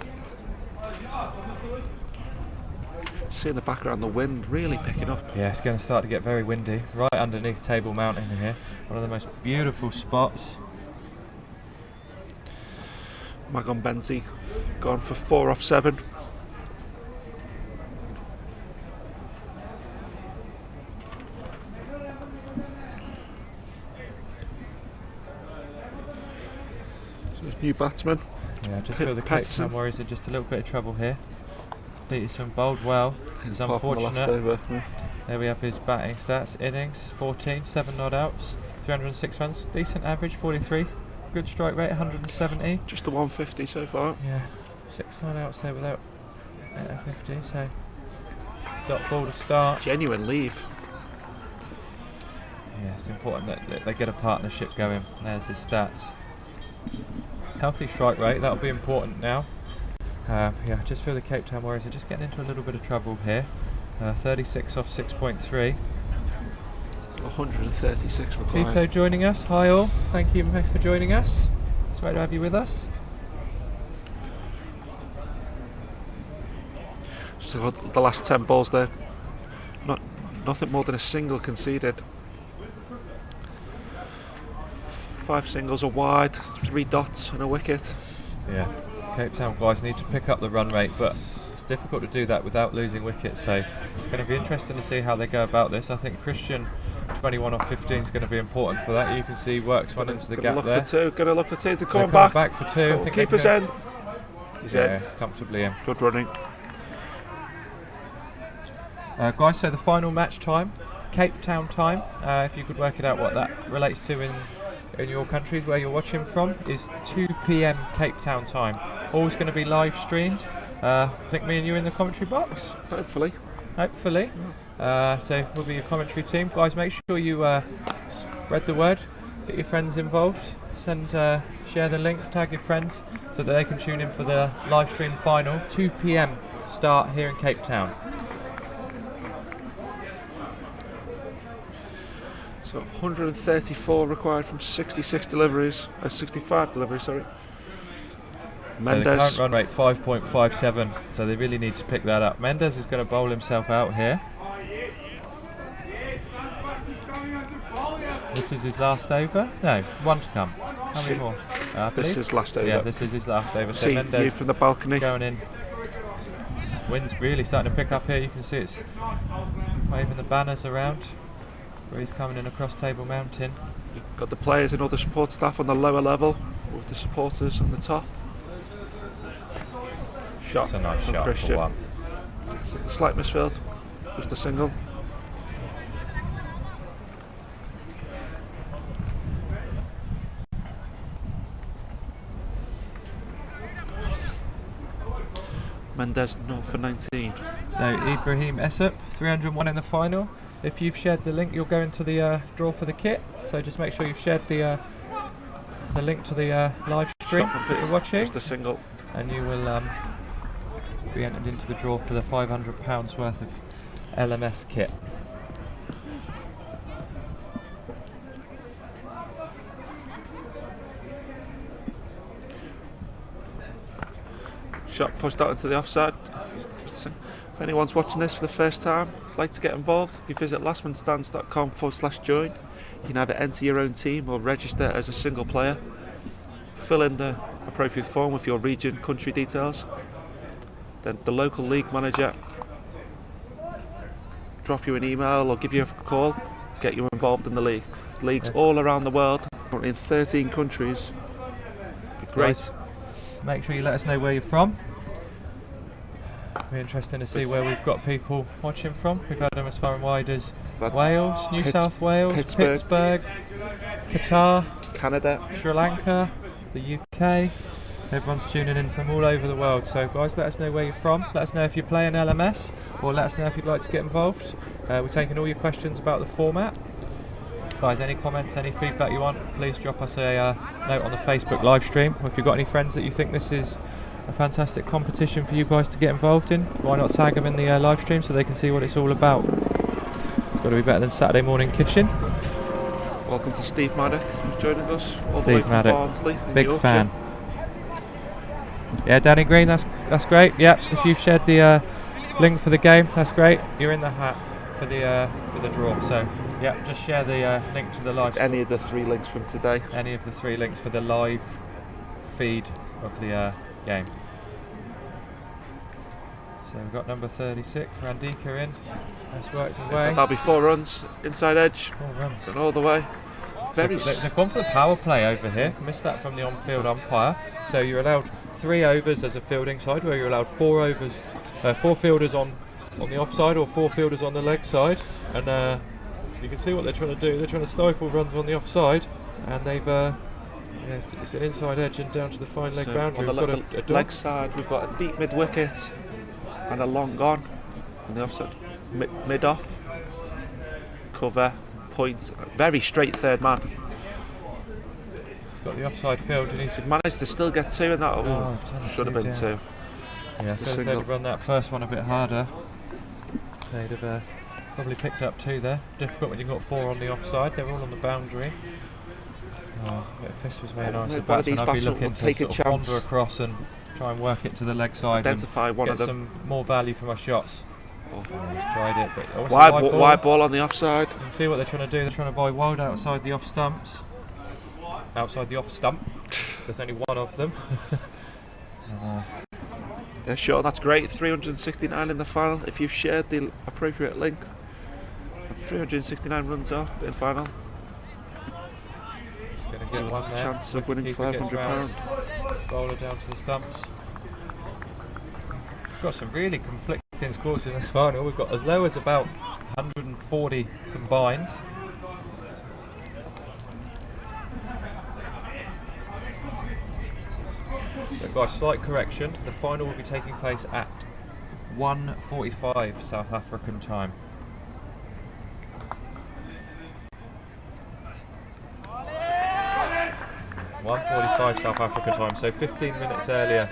See in the background the wind really picking up. Yeah, it's going to start to get very windy. Right underneath Table Mountain here. One of the most beautiful spots. Magon Benzi gone for 4 off 7. So new batsman. Yeah, I just feel the Cape Town Warriors are just a little bit of trouble here. Peterson bowled well. It's unfortunate. There we have his batting stats. Innings 14, 7 not outs, 306 runs, decent average 43, good strike rate 170. Just the 150 so far. Yeah, 6 not outs there without at 50, so dot ball to start. Genuine leave. Yeah, it's important that they get a partnership going. There's his stats. Healthy strike rate, that'll be important now. Yeah, I just feel the Cape Town Warriors are just getting into a little bit of trouble here. 36 off 6.3. 136 required. Tito joining us. Hi all. Thank you for joining us. It's great to have you with us. Just the last 10 balls there. Nothing more than a single conceded. 5 singles are wide, 3 dots and a wicket. Yeah, Cape Town guys need to pick up the run rate, but it's difficult to do that without losing wickets, so it's going to be interesting to see how they go about this. I think Christian 21 off 15 is going to be important for that. You can see works one into the gap there. Going to look for 2 to come back for 2. I think keeper's end. He's in. Comfortably in. Good running. Guys, so the final match time, Cape Town time, if you could work it out what that relates to in your countries where you're watching from, is 2 p.m. Cape Town time. Always going to be live streamed. I think me and you in the commentary box. Hopefully. So we'll be your commentary team. Guys, make sure you spread the word, get your friends involved, share the link, tag your friends so that they can tune in for the live stream final. 2 p.m. start here in Cape Town. So 134 required from 65 deliveries, sorry. Mendes. So the current run rate 5.57, so they really need to pick that up. Mendes is going to bowl himself out here. This is his last over? No, one to come. How many more? This is last over. Yeah, this is his last over. So See Mendes view from the balcony. Going in. Wind's really starting to pick up here. You can see it's waving the banners around where he's coming in across Table Mountain. You've got the players and other support staff on the lower level with the supporters on the top. Shot. It's a nice from shot Christian. for one. Slight misfield, just a single. Mendes 0 for 19. So Ibrahim Essup, 301 in the final. If you've shared the link, you'll go into the draw for the kit. So just make sure you've shared the link to the live stream that you're watching. Just a single. And you will be entered into the draw for the £500 worth of LMS kit. Shot pushed out into the offside. If anyone's watching this for the first time, like to get involved, if you visit lastmanstands.com/join, you can either enter your own team or register as a single player. Fill in the appropriate form with your region, country details. Then the local league manager drop you an email or give you a call, get you involved in the league. Leagues all around the world, in 13 countries. Be great. Make sure you let us know where you're from. It'll be interesting to see where we've got people watching from. We've had them as far and wide as Wales, New South Wales, Pittsburgh, Qatar, Canada, Sri Lanka, the UK. Everyone's tuning in from all over the world. So guys, let us know where you're from. Let us know if you're playing LMS, or let us know if you'd like to get involved. We're taking all your questions about the format. Guys, any comments, any feedback you want, please drop us a note on the Facebook live stream. Or if you've got any friends that you think this is a fantastic competition for you guys to get involved in, why not tag them in the live stream so they can see what it's all about. It's got to be better than Saturday morning kitchen. Welcome to Steve Maddock, who's joining us all Steve the way from Maddock, Barnsley in big Yorkshire. fan. Yeah, Danny Green, that's great. Yeah, if you've shared the link for the game, that's great. You're in the hat for the draw. So yeah, just share the link to the live. It's any of the 3 links from today. Any of the 3 links for the live feed of the game. So we've got number 36, Randika in. That's worked away. That'll be 4 runs, inside edge, 4 runs. and all the way. They've gone for the power play over here. Missed that from the on-field umpire. So you're allowed 3 overs as a fielding side, where you're allowed 4 overs, 4 fielders on the offside or 4 fielders on the leg side. And you can see what they're trying to do. They're trying to stifle runs on the offside, and they've it's an inside edge and down to the fine leg boundary. On the leg side, we've got a deep mid wicket. and a long on the offside. Mid off, cover, point, very straight third man. Got the offside field and he's Managed to still get two, and that should have been two. Yeah, Just a if they'd single. have run that first one a bit harder, they'd have probably picked up two there. Difficult when you've got four on the offside, they're all on the boundary. But if this was me and I was the One of these batsman, I'd be batsmen looking will to take a sort of chance. wander across and try and work it to the leg side Identify and one get of them. some more value for my shots. He's tried it, but it's a Wide ball on the offside. You can see what they're trying to do. They're trying to buy wide outside the off stumps. Outside the off stump. There's only one of them. Yeah, sure, that's great. 369 in the final. If you've shared the appropriate link, 369 runs out in the final. Just going to get one there. Chance of winning Keeper gets £500. round. Bowler down to the stumps. We've got some really conflicting scores in this final. We've got as low as about 140 combined. But guys, slight correction. The final will be taking place at 1:45 South African time. 1:45 South African time, so 15 minutes earlier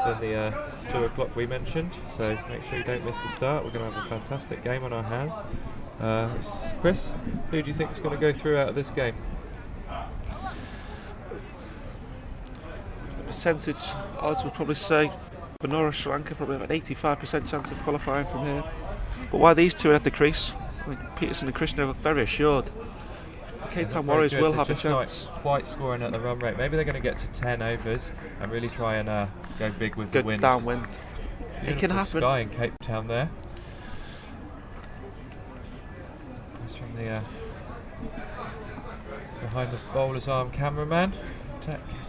than the 2 o'clock we mentioned. So make sure you don't miss the start. We're going to have a fantastic game on our hands. Chris, who do you think is going to go through out of this game? Percentage odds would probably say Venora Sri Lanka probably have an 85% chance of qualifying from here. But why these two are at the crease? I think Peterson and Krishna are very assured. The Cape Town Warriors will have a just chance. Not quite scoring at the run rate. Maybe they're going to get to 10 overs and really try and go big with the Good wind. downwind. It can happen. Sky in Cape Town there. That's from the behind the bowler's arm cameraman.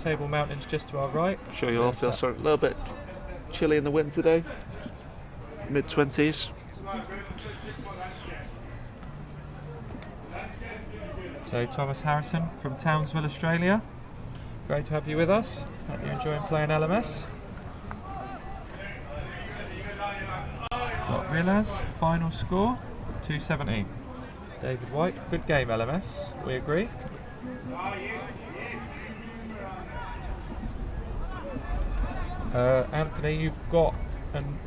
Table Mountains just to our right. I'm sure you all feel a little bit chilly in the wind today. Mid-20s. So Thomas Harrison from Townsville, Australia. Great to have you with us. Hope you're enjoying playing LMS. Got Rillas, final score 270. David White, good game LMS, we agree. Anthony, you've got an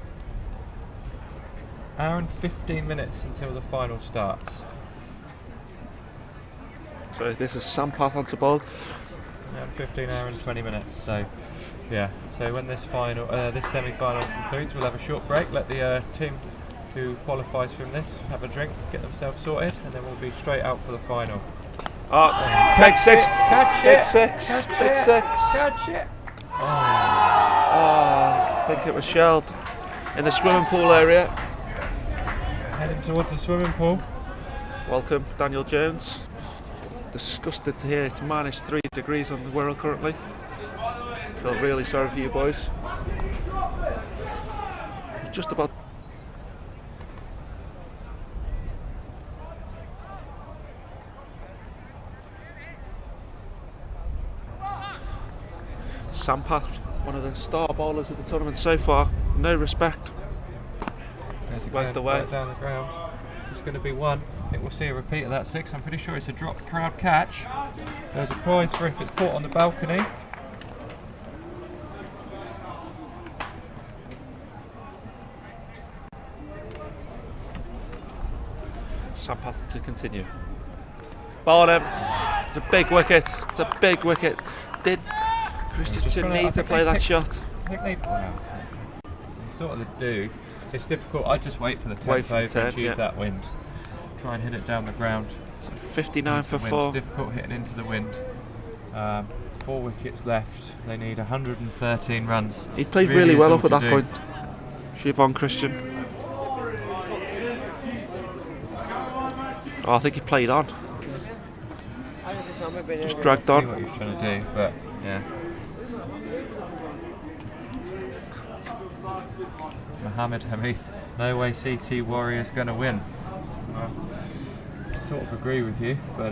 hour and 15 minutes until the final starts. So this is Sampath onto bowl. Hour and 15, hour and 20 minutes. So, yeah. So when this final, this semi-final concludes, we'll have a short break. Let the team who qualifies from this have a drink, get themselves sorted, and then we'll be straight out for the final. Big six. Catch Big it! six. Catch Big it! six. Catch it! I think it was shelled in the swimming pool area. Heading towards the swimming pool. Welcome, Daniel Jones. Disgusted to hear it's -3 degrees on the world currently. Feel really sorry for you boys. Just about. Sampath, one of the star bowlers of the tournament so far. No respect. There's a Whacked going away. right down the ground. It's going to be one. I think we'll see a repeat of that six. I'm pretty sure it's a drop crowd catch. There's a prize for if it's caught on the balcony. Sampath to continue. Bowled him. It's a big wicket. It's a big wicket. Did Christian need to play that shot? I think they sort of do. It's difficult. I just wait for the 10th Wait for the over and 10, choose yeah. that wind. Try and hit it down the ground. 59 for Into wind. 4. It's difficult hitting into the wind. 4 wickets left. They need 113 runs. He played really well up easy at to that do. point. Siobhan Christian. Oh, I think he played on. Just dragged See on. what he's trying to do, but yeah. Mohammed Hamith, no way CT Warriors going to win. I sort of agree with you, but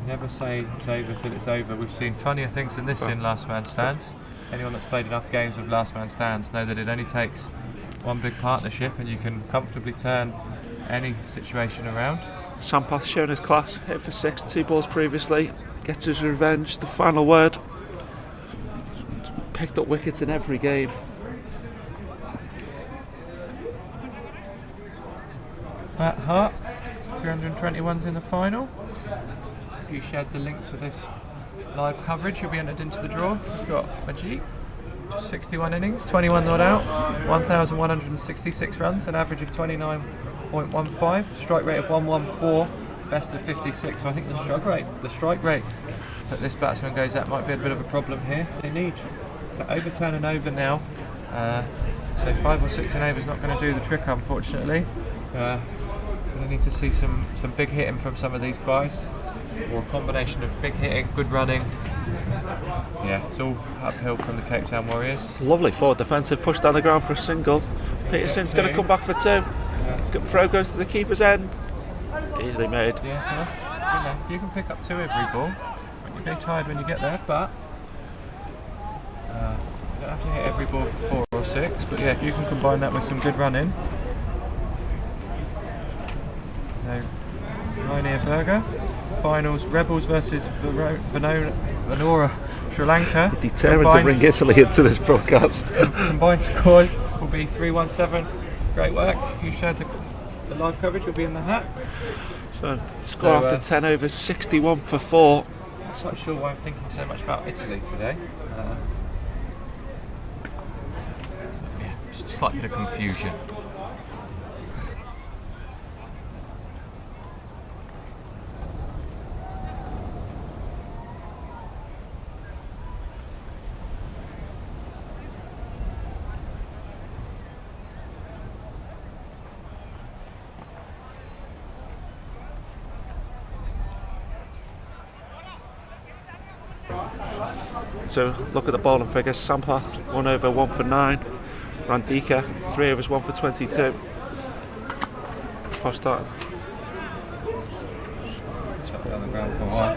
never say it's over till it's over. We've seen funnier things than this in Last Man Stands. Anyone that's played enough games with Last Man Stands know that it only takes one big partnership, and you can comfortably turn any situation around. Sampath showing his class, hit for 6, 2 balls previously, gets his revenge, the final word. Picked up wickets in every game. Matt Hart, 321s in the final. If you shared the link to this live coverage, you'll be entered into the draw. We've got Majid, 61 innings, 21 not out, 1,166 runs, an average of 29.15, strike rate of 114, best of 56. So I think the strike rate that this batsman goes at might be a bit of a problem here. They need to overturn an over now. So 5 or 6 an over is not going to do the trick, unfortunately. We need to see some big hitting from some of these guys, or a combination of big hitting, good running. Yeah, it's all uphill from the Cape Town Warriors. Lovely forward defensive push down the ground for a single. Peterson's going to come back for 2. Throw goes to the keeper's end. Easily made. Yeah, so that's, you can pick up 2 every ball. You'll be tired when you get there, but you don't have to hit every ball for 4 or 6. But yeah, if you can combine that with some good running. So, Rainier Berger. Finals, Rebels versus Venora Sri Lanka. Determined to bring Italy into this broadcast. Combined scores will be 317. Great work. You shared the live coverage, you'll be in the hat. So score after 10 overs, 61 for 4. I'm not quite sure why I'm thinking so much about Italy today. Yeah, just a slight bit of confusion. So look at the bowling figures. Sampath 1 over 1 for 9. Randika 3 overs 1 for 22. Post starting. Chuck it on the ground for a while.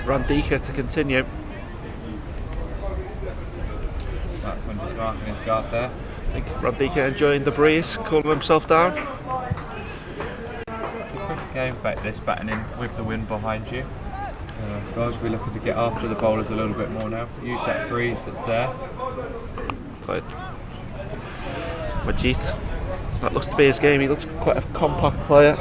Randika to continue. Batsman just marking his guard there. I think Randika enjoying the breeze, cooling himself down. Game back this batting in with the wind behind you. Guys, we're looking to get after the bowlers a little bit more now. Use that breeze that's there. Good. Majid, that looks to be his game. He looks quite a compact player.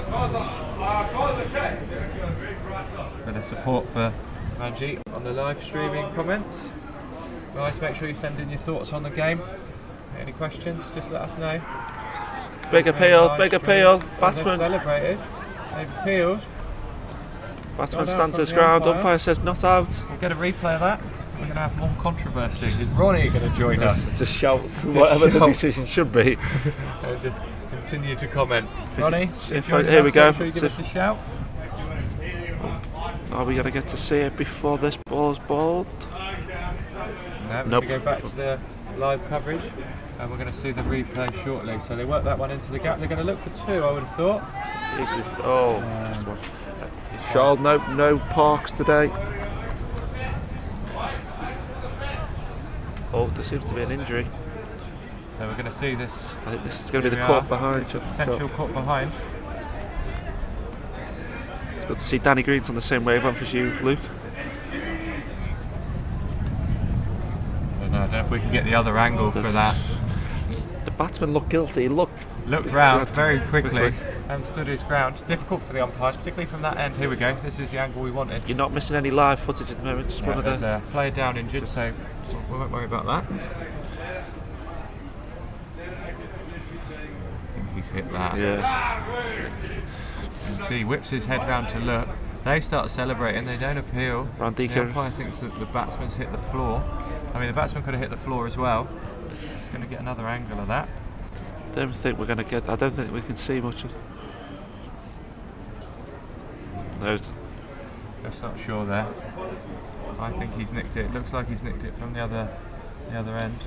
Bit of support for Manjeet on the live streaming comments. Guys, make sure you send in your thoughts on the game. Any questions, just let us know. Big appeal, big appeal. Batsman Batsman. celebrated. They've appealed. Batsman stands his ground. Umpire says not out. We'll get a replay of that. We're going to have more controversy. Is Ronnie going to join us? Just shout whatever the decision should be. Just continue to comment. Ronnie, Here we go. Sure you give us a shout. Are we going to get to see it before this ball's bowled? No, Nope. we go back to the live coverage and we're going to see the replay shortly. So they work that one into the gap. They're going to look for 2, I would have thought. Just one. Charles, no Parks today. Oh, there seems to be an injury. So we're going to see this. I think this is going to be the cut behind. Potential cut behind. It's good to see Danny Green's on the same wavelength as you, Luke. I don't know if we can get the other angle for that. The batsman looked guilty. Looked round very quickly and stood his ground. It's difficult for the umpires, particularly from that end. Here we go. This is the angle we wanted. You're not missing any live footage at the moment. Just one of There's a player down injured, so we won't worry about that. I think he's hit that. Yeah. You can see he whips his head round to look. They start celebrating. They don't appeal. Randika. The umpire thinks that the batsman's hit the floor. I mean, the batsman could have hit the floor as well. He's going to get another angle of that. I don't think we're going to get. I don't think we can see much of. No. Just not sure there. I think he's nicked it. Looks like he's nicked it from the other end.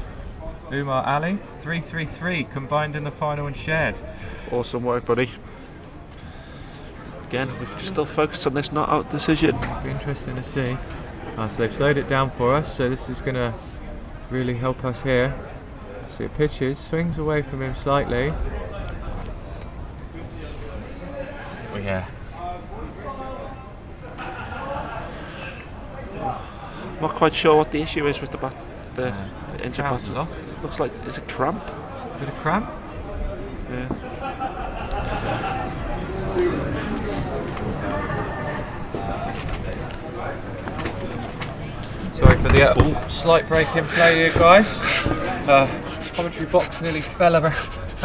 Umar Ali, 333 combined in the final and shared. Awesome work, buddy. again. We've just still focused on this not out decision. It'll be interesting to see. So they've slowed it down for us, so this is going to really help us here. So it pitches, swings away from him slightly. Oh yeah. Not quite sure what the issue is with the injured Bounces batsman. off. Looks like, is it cramp? Bit of cramp. Yeah. Sorry for the slight break in play here, guys. Commentary box nearly fell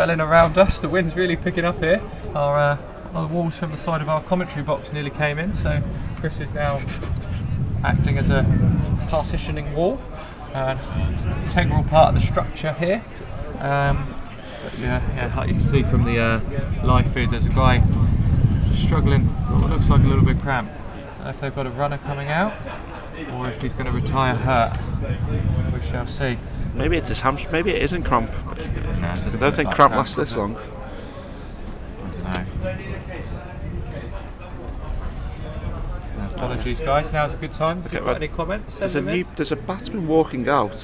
in around us. The wind's really picking up here. Our walls from the side of our commentary box nearly came in, so Chris is now acting as a partitioning wall, integral part of the structure here. But yeah, like you can see from the live feed, there's a guy struggling, what looks like a little bit cramp. I don't know if they've got a runner coming out, or if he's going to retire hurt. We shall see. Maybe it's his hamstring. Maybe it isn't cramp. No, I don't think cramp lasts this long. I don't know. Apologies, guys. Now's a good time. If you've got any comments, send them in. There's a batsman walking out.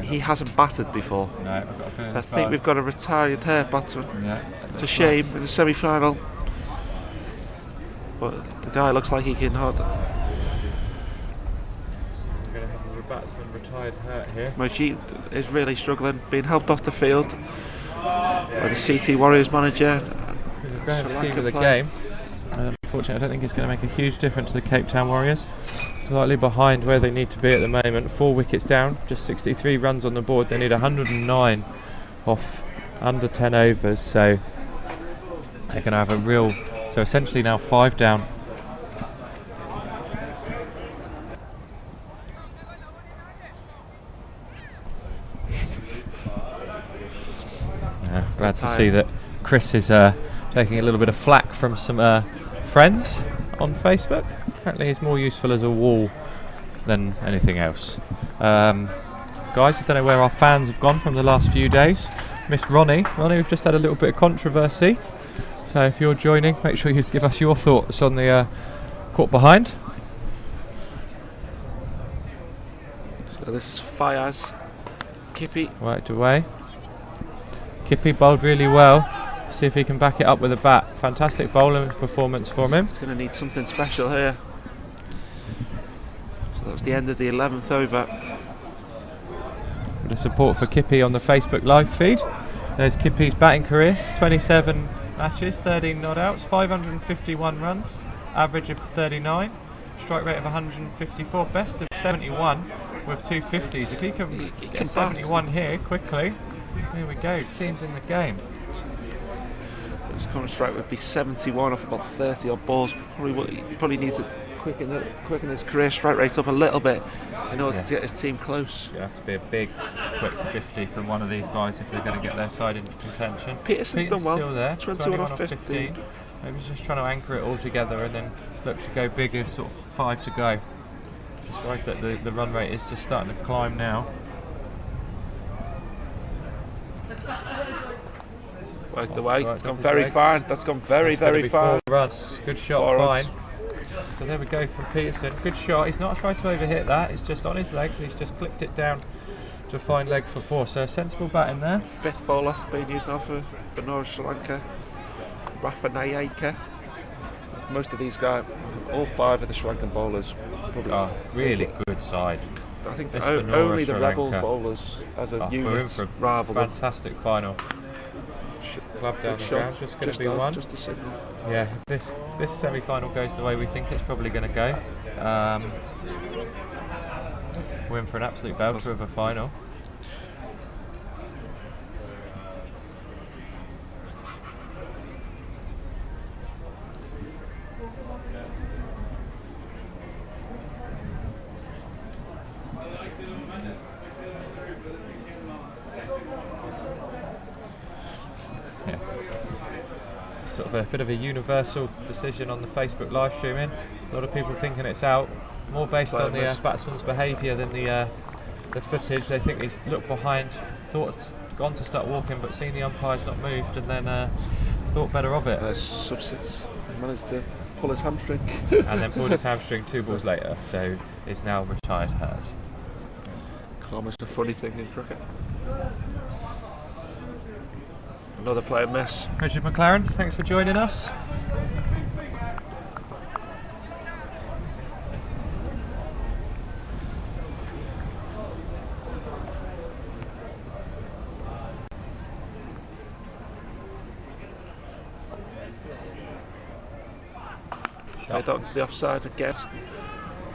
He hasn't batted before. No, I've got a feeling. I think we've got a retired hair batsman. Yeah, it's a shame in the semi-final. But the guy looks like he can hold. We're going to have a batsman retired hurt here. Mochi is really struggling, being helped off the field by the CT Warriors manager. In the grand scheme of the game, unfortunately, I don't think it's going to make a huge difference to the Cape Town Warriors. Slightly behind where they need to be at the moment. 4 wickets down, just 63 runs on the board. They need 109 off under 10 overs, so they're going to have a real. So essentially now 5 down. Glad to see that Chris is taking a little bit of flack from some friends on Facebook. Apparently he's more useful as a wall than anything else. Guys, I don't know where our fans have gone from the last few days. Miss Ronnie, we've just had a little bit of controversy. So if you're joining, make sure you give us your thoughts on the court behind. So this is Fayaz, Kippy. Worked away. Kippy bowled really well. See if he can back it up with a bat. Fantastic bowling performance from him. He's going to need something special here. So that was the end of the 11th over. Bit of support for Kippy on the Facebook live feed. There's Kippy's batting career. 27 matches, 13 not outs, 551 runs, average of 39, strike rate of 154, best of 71 with 250s. If he can get 71 here quickly, here we go, team's in the game. His current strike would be 71 off about 30 odd balls. Probably needs to quicken his career strike rate up a little bit in order to get his team close. You have to be a big, quick 50 from one of these guys if they're going to get their side into contention. Peterson's done well. Still there. 21 off 15. Maybe he's just trying to anchor it all together and then look to go bigger, sort of 5 to go. Just right that the run rate is just starting to climb now. Worked away. It's gone very fine. That's gone very, very fine. 4 runs. Good shot, fine. So there we go from Peterson. Good shot. He's not tried to overhit that. He's just on his legs and he's just clipped it down to a fine leg for 4. So a sensible bat in there. 5th bowler being used now for Venora Sri Lanka. Rafa Nayaka. Most of these guys, all 5 of the Sri Lankan bowlers, probably really good side. I think only the Rebels bowlers as a unit rather than fantastic final. Club down the ground, just going to be one. Just a signal. Yeah, if this semi-final goes the way we think it's probably going to go, we're in for an absolute belter of a final. Sort of a bit of a universal decision on the Facebook live streaming. A lot of people thinking it's out, more based on the batsman's behaviour than the footage. They think he's looked behind, thought it's gone to start walking, but seen the umpire's not moved, and then thought better of it. Substance managed to pull his hamstring. and then pulled his hamstring 2 balls later, so is now retired hurt. Karma's a funny thing in cricket. Another player miss. Richard McLaren, thanks for joining us. Played out into the offside again.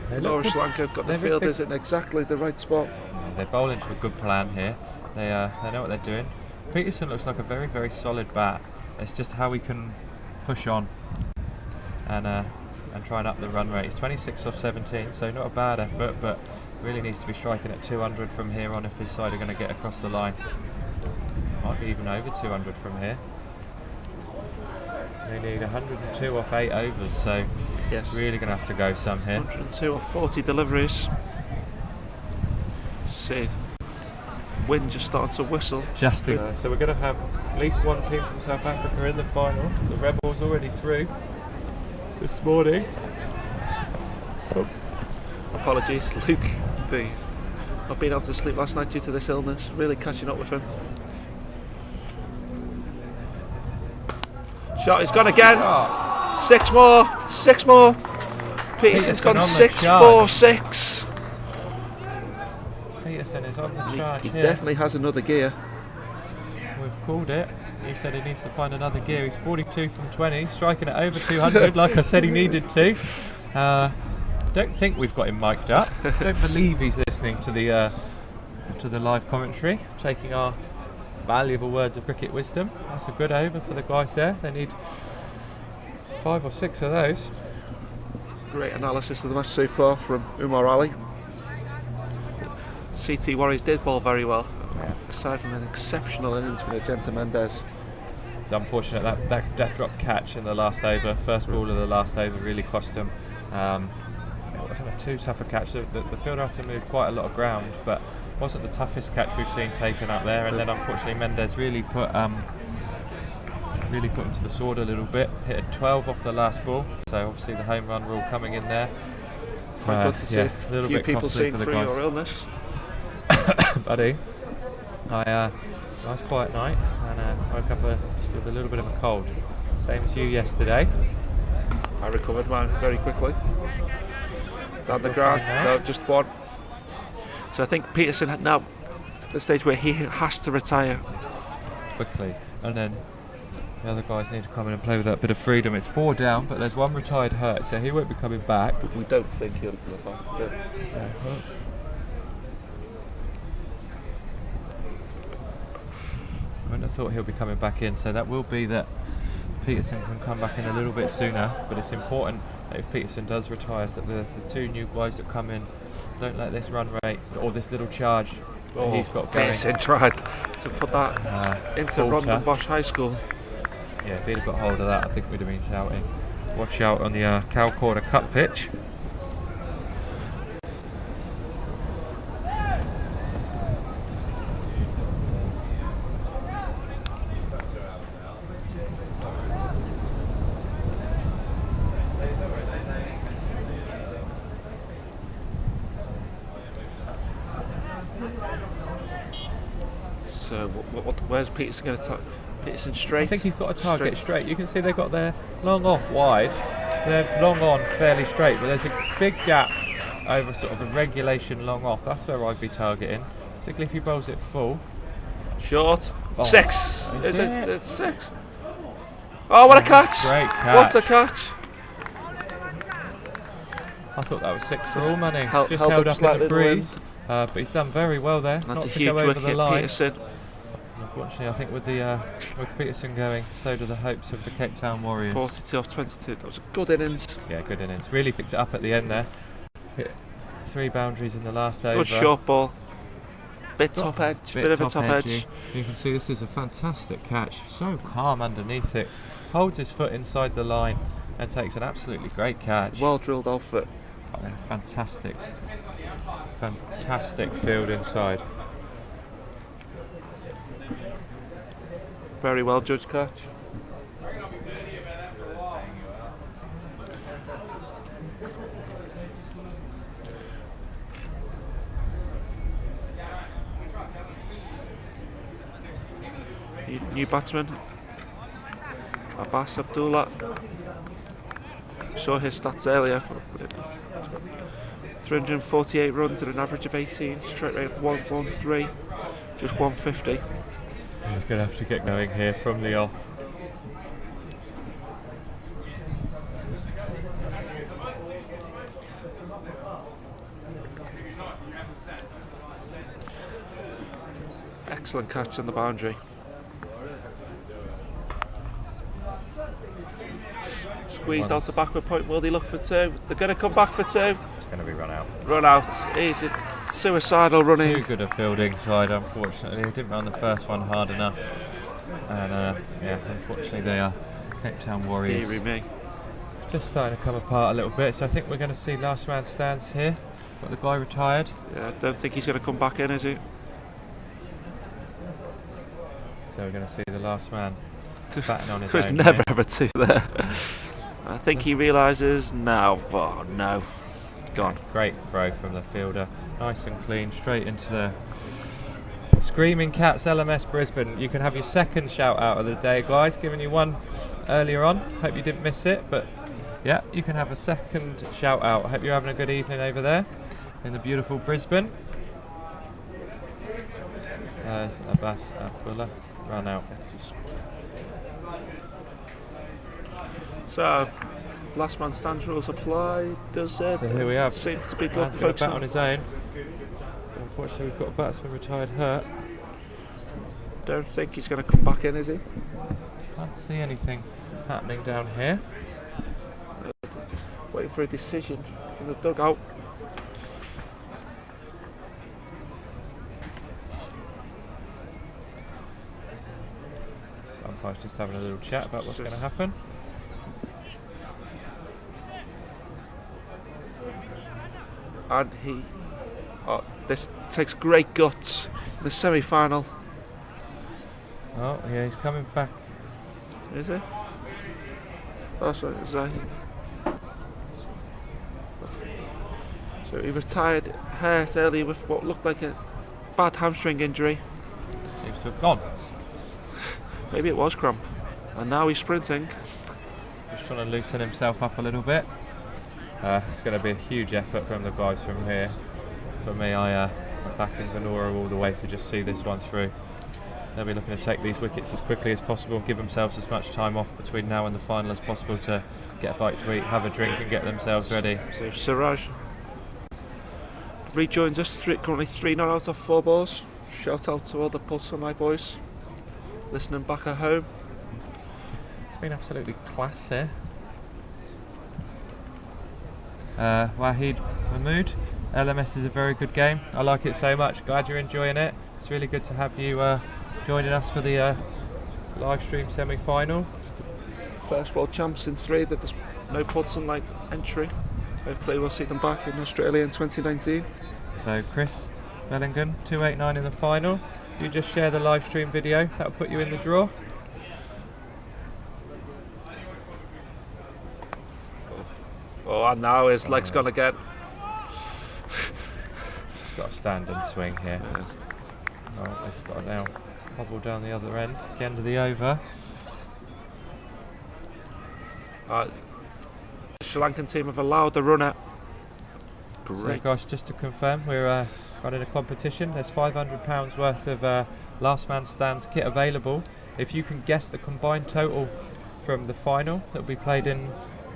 They Venora look Sri Lanka got the fielders in exactly the right spot. They're bowling to a good plan here. They know what they're doing. Peterson looks like a very, very solid bat. It's just how we can push on and try and up the run rate. He's 26 off 17, so not a bad effort, but really needs to be striking at 200 from here on if his side are going to get across the line. Might be even over 200 from here. They need 102 off 8 overs, so yes, really going to have to go some here. 102 off 40 deliveries. See, wind just starting to whistle. So we're going to have at least one team from South Africa in the final. The Rebels already through this morning. Oh. Apologies, Luke. Not being able to sleep last night due to this illness. Really catching up with him. Shot is gone again. 6 more. 6 more. Peterson's gone 6-4-6. Peterson is on the charge He here. definitely has another gear. We've called it. He said he needs to find another gear. He's 42 from 20, striking at over 200 like I said he needed to. Don't think we've got him mic'd up. Don't believe he's listening to the live commentary, taking our valuable words of cricket wisdom. That's a good over for the guys there. They need 5 or 6 of those. Great analysis of the match so far from Umar Ali. CT Warriors did bowl very well, aside from an exceptional innings from Agenta Mendes. It's unfortunate that drop catch in the last over, first ball of the last over, really cost him. It wasn't too tough a catch. The fielder had to move quite a lot of ground, but wasn't the toughest catch we've seen taken up there. And then unfortunately Mendes really put him to the sword a little bit. Hit a 12 off the last ball, so obviously the home run rule coming in there. Quite good to see a little few bit people costly seeing for the through guys. your illness. Buddy, nice quiet night, and woke up with a little bit of a cold, same as you yesterday. I recovered mine very quickly. Down the ground, no, just one. So I think Peterson had now to the stage where he has to retire quickly, and then the other guys need to come in and play with that bit of freedom. It's 4 down, but there's 1 retired hurt, so he won't be coming back. But we don't think he'll be coming back. I wouldn't have thought he'll be coming back in, so that will be that Peterson can come back in a little bit sooner, but it's important that if Peterson does retire, so that the 2 new guys that come in don't let this run rate or this little charge that he's got going. Peterson tried to put that into Rondon Bosch High School. Yeah, if he'd have got hold of that, I think we'd have been shouting. Watch out on the Cow Corner cut pitch. So where's Peterson going to target? Peterson straight? I think he's got a target straight. You can see they've got their long off wide. They're long on fairly straight, but there's a big gap over sort of a regulation long off. That's where I'd be targeting, particularly if he bowls it full. Short. Oh, 6. It's 6. Oh, what a catch! Great catch. What a catch! I thought that was 6 for all, Manning. Held Just held up up in the slightly in the breeze, but he's done very well there. That's not a to huge go over wicket, the line. Peterson. Unfortunately, I think with Peterson going, so do the hopes of the Cape Town Warriors. 42 off 22. That was a good innings. Yeah, good innings. Really picked it up at the end there. Hit 3 boundaries in the last over. Good short ball. Bit top edge. Bit of a top edge. You can see this is a fantastic catch. So calm underneath it. Holds his foot inside the line and takes an absolutely great catch. Well drilled off it. Oh, fantastic field inside. Very well judged catch. new batsman, Abbas Abdullah. Saw his stats earlier. 348 runs at an average of 18, strike rate of 113, just 150. He's going to have to get going here from the off. Excellent catch on the boundary. Squeezed out to backward point. Will they look for two? They're going to come back for two. It's going to be run out. Run out. He's a suicidal running. Too good a fielding side, unfortunately. He didn't run the first one hard enough. And yeah, unfortunately they are Cape Town Warriors. Deary me. It's just starting to come apart a little bit, so I think we're going to see last man stands here. Got the guy retired. Yeah, I don't think he's going to come back in, is he? So we're going to see the last man batting on his There's own never here. ever two there. I think he realises now. Oh no, gone. Great throw from the fielder, nice and clean, straight into the Screaming Cats LMS Brisbane. You can have your second shout out of the day, guys. Giving you one earlier on. Hope you didn't miss it, but yeah, you can have a second shout out. I hope you're having a good evening over there in the beautiful Brisbane. There's Abbas Abdullah, run out. So, last man stands rules apply. Does it? So here we have. Seems to be good. Man's got a bat on his own. Unfortunately, we've got a batsman retired hurt. Don't think he's going to come back in, is he? Can't see anything happening down here. Waiting for a decision from the dugout. Umpire's just having a little chat about what's going to happen. And this takes great guts in the semi-final. Oh, yeah, he's coming back. Is he? Oh, sorry, is that so he retired hurt early with what looked like a bad hamstring injury. Seems to have gone. Maybe it was cramp. And now he's sprinting. Just trying to loosen himself up a little bit. It's going to be a huge effort from the guys from here. For me, I'm backing Venora all the way to just see this one through. They'll be looking to take these wickets as quickly as possible, give themselves as much time off between now and the final as possible to get a bite to eat, have a drink and get themselves ready. So Siraj rejoins us, currently 3 not out of 4 balls. Shout out to all the Pulse on my boys listening back at home. It's been absolutely class here. Wahid Mahmood, LMS is a very good game. I like it so much. Glad you're enjoying it. It's really good to have you joining us for the live stream semi-final. It's the first World Champs in 3 that there's no pod sunlight entry. Hopefully we'll see them back in Australia in 2019. So Chris Bellingham, 289 in the final. You just share the live stream video, that'll put you in the draw. Oh, and now his leg's gone again. Just got to stand and swing here. Yes. Oh, it's got to now hobble down the other end. It's the end of the over. Sri Lankan team have allowed the runner. So Great. guys, just to confirm, we're running a competition. There's £500 worth of last man stands kit available. If you can guess the combined total from the final that will be played in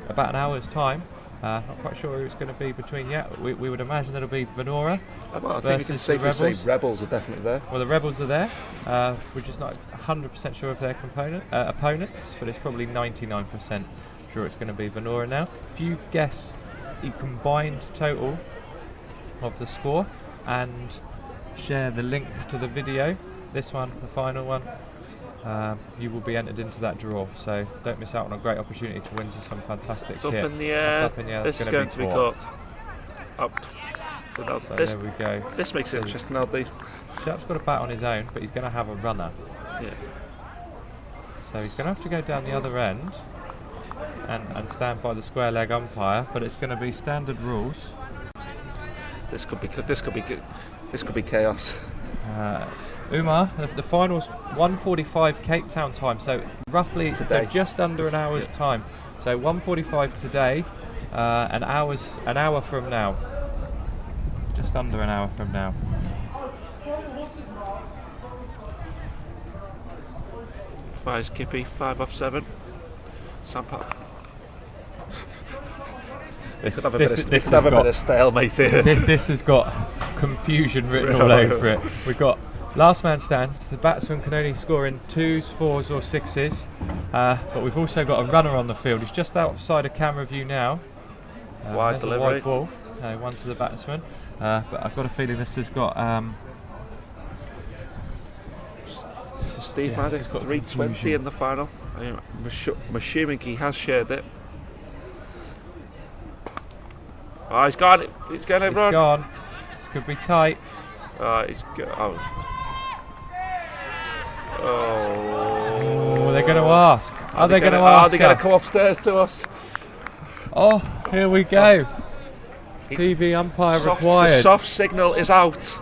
about an hour's time, not quite sure who it's going to be between yet. We would imagine it'll be Venora. I think we can safely say Rebels are definitely there. Well, the Rebels are there. We're just not 100% sure of their opponents, but it's probably 99% sure it's going to be Venora now. If you guess the combined total of the score and share the link to the video, this one, the final one, you will be entered into that draw. So don't miss out on a great opportunity to win some fantastic It's kit. up in the air. Up in the air. This is going to be caught. Up. So there we go. This makes it interesting. Now the Sharp's got a bat on his own, but he's going to have a runner. yeah. So he's going to have to go down the other end and stand by the square leg umpire. But it's going to be standard rules. This could be chaos. Umar, the final's 1:45 Cape Town time, so roughly so just under an hour's time. So 1:45 today, an hour from now. Just under an hour from now. Fires Kippy, 5 off 7. Sampat. This Have a has bit of stalemate here. This has got confusion written all over it. We've got last man stands. The batsman can only score in 2s, 4s or 6s. But we've also got a runner on the field. He's just outside of camera view now. Wide there's delivery. A wide ball. One to the batsman. But I've got a feeling this has got... Steve Maddox, 320 in the final. I'm assuming he has shared it. Oh, he's gone. He's going over. He's gone. This could be tight. Oh, they're going to ask. Are they going to ask? Are they going to come upstairs to us? Oh, here we go. TV umpire required. The soft signal is out.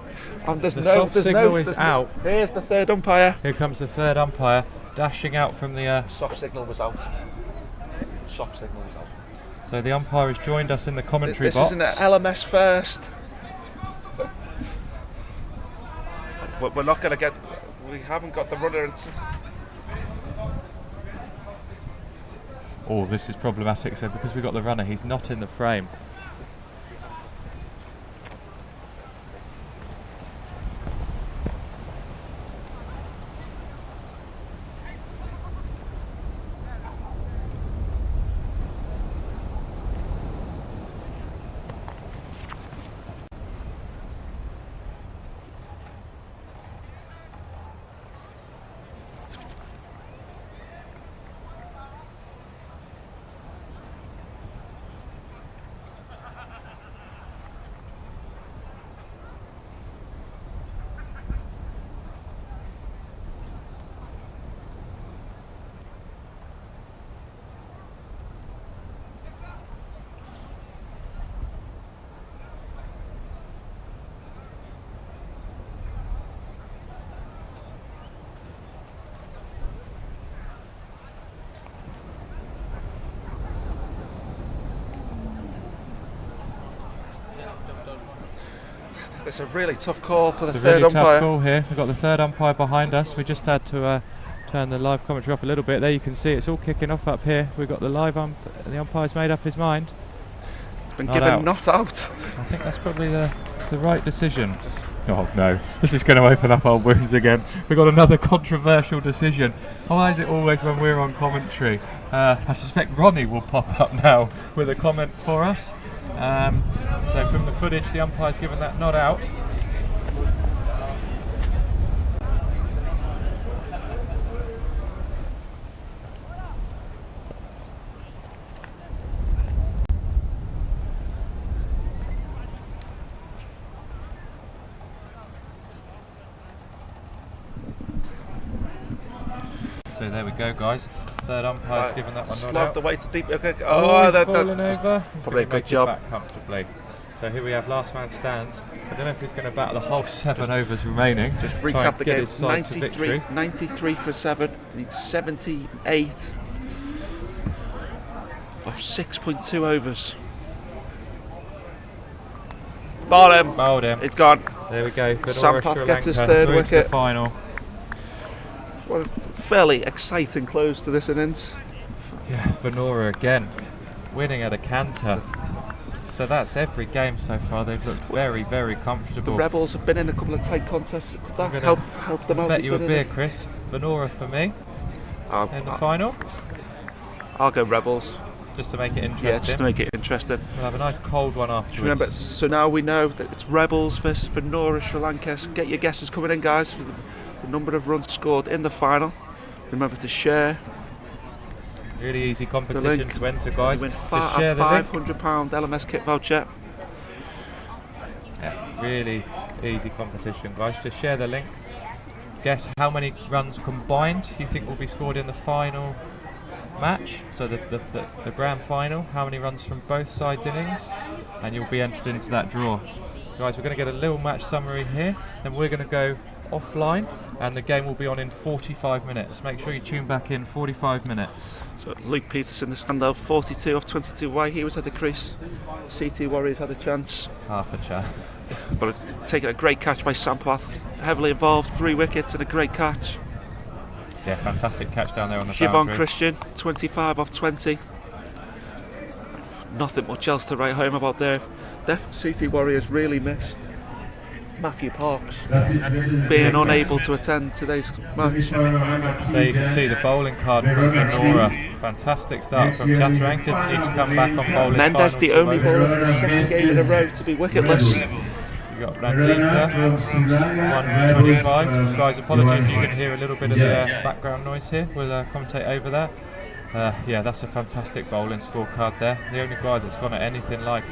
And the soft signal is out. Here's the third umpire. Here comes the third umpire, dashing out from the... Soft signal was out. Soft signal was out. So the umpire has joined us in the commentary box. This isn't an LMS first. We're not going to get... We haven't got the runner. Oh, this is problematic. So because we've got the runner, he's not in the frame. It's a really tough call for the It's third a really umpire. tough call here. We've got the third umpire behind us. We just had to turn the live commentary off a little bit. There you can see it's all kicking off up here. We've got the live the umpire's made up his mind. It's been given not out. I think that's probably the right decision. Oh no, this is going to open up our wounds again. We've got another controversial decision. Why is it always when we're on commentary? I suspect Ronnie will pop up now with a comment for us. So from the footage, the umpire's given that not out. So there we go, guys. Third umpire's given that one not out. Slogged away to deep. Okay. He's That fallen over. Probably a good job. Back comfortably. So here we have last man stands. I don't know if he's going to battle the whole 7 overs remaining. Just Try recap and the get game. his side to victory. 93 for 7. Needs 78 of 6.2 overs. Bowled him. It's gone. There we go. Venora Sampath Sri gets his Lanka third through to wicket. the final. Well, fairly exciting close to this innings. Yeah, Venora again, winning at a canter. So that's every game so far. They've looked very, very comfortable. The Rebels have been in a couple of tight contests. Could that help them out? Bet you a beer, Chris. Venora for me in the final. I'll go Rebels. Just to make it interesting. Yeah, just to make it interesting. We'll have a nice cold one afterwards. Remember, so now we know that it's Rebels versus Venora Sri Lanka. So get your guesses coming in, guys, for the number of runs scored in the final. Remember to share. Really easy competition to enter, guys. Win Just share the link. £500 LMS kit voucher. Yeah, really easy competition, guys. Just share the link. Guess how many runs combined you think will be scored in the final match, so the grand final. How many runs from both sides innings, and you'll be entered into that draw. Guys, we're going to get a little match summary here, then we're going to go offline, and the game will be on in 45 minutes. Make sure you tune back in 45 minutes. So Luke Peterson, the standout, 42 off 22. Why he was at the crease. CT Warriors had a chance. Half a chance. But it's taken a great catch by Sampath. Heavily involved, 3 wickets and a great catch. Yeah, fantastic catch down there on the Siobhan boundary. Christian, 25 off 20. Nothing much else to write home about there. CT Warriors really missed Matthew Parks being unable to attend today's match. There you can see the bowling card from Venora. Fantastic start from Chatterang. Didn't need to come back on bowling. Mendes, the only bowler for the second game in a row to be wicketless. You got Randika, 125. Guys, apologies, you can hear a little bit of the background noise here. We'll commentate over that. Yeah, that's a fantastic bowling scorecard there. The only guy that's gone at anything like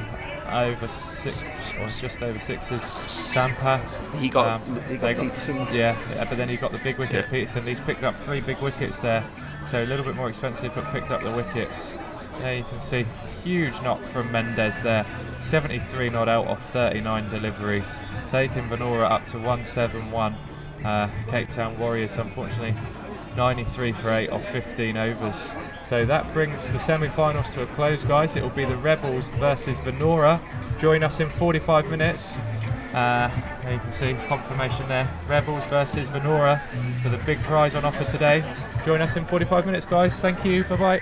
over 6 or just over 6 is Sampath. He got Peterson. Yeah, but then he got the big wicket. Peterson. He's picked up 3 big wickets there, so a little bit more expensive, but picked up the wickets. There you can see huge knock from Mendes there. 73 not out off 39 deliveries, taking Venora up to 171. Cape Town Warriors, unfortunately, 93 for 8 off 15 overs. So that brings the semi-finals to a close, guys. It will be the Rebels versus Venora. Join us in 45 minutes. There you can see confirmation there. Rebels versus Venora for the big prize on offer today. Join us in 45 minutes, guys. Thank you. Bye-bye.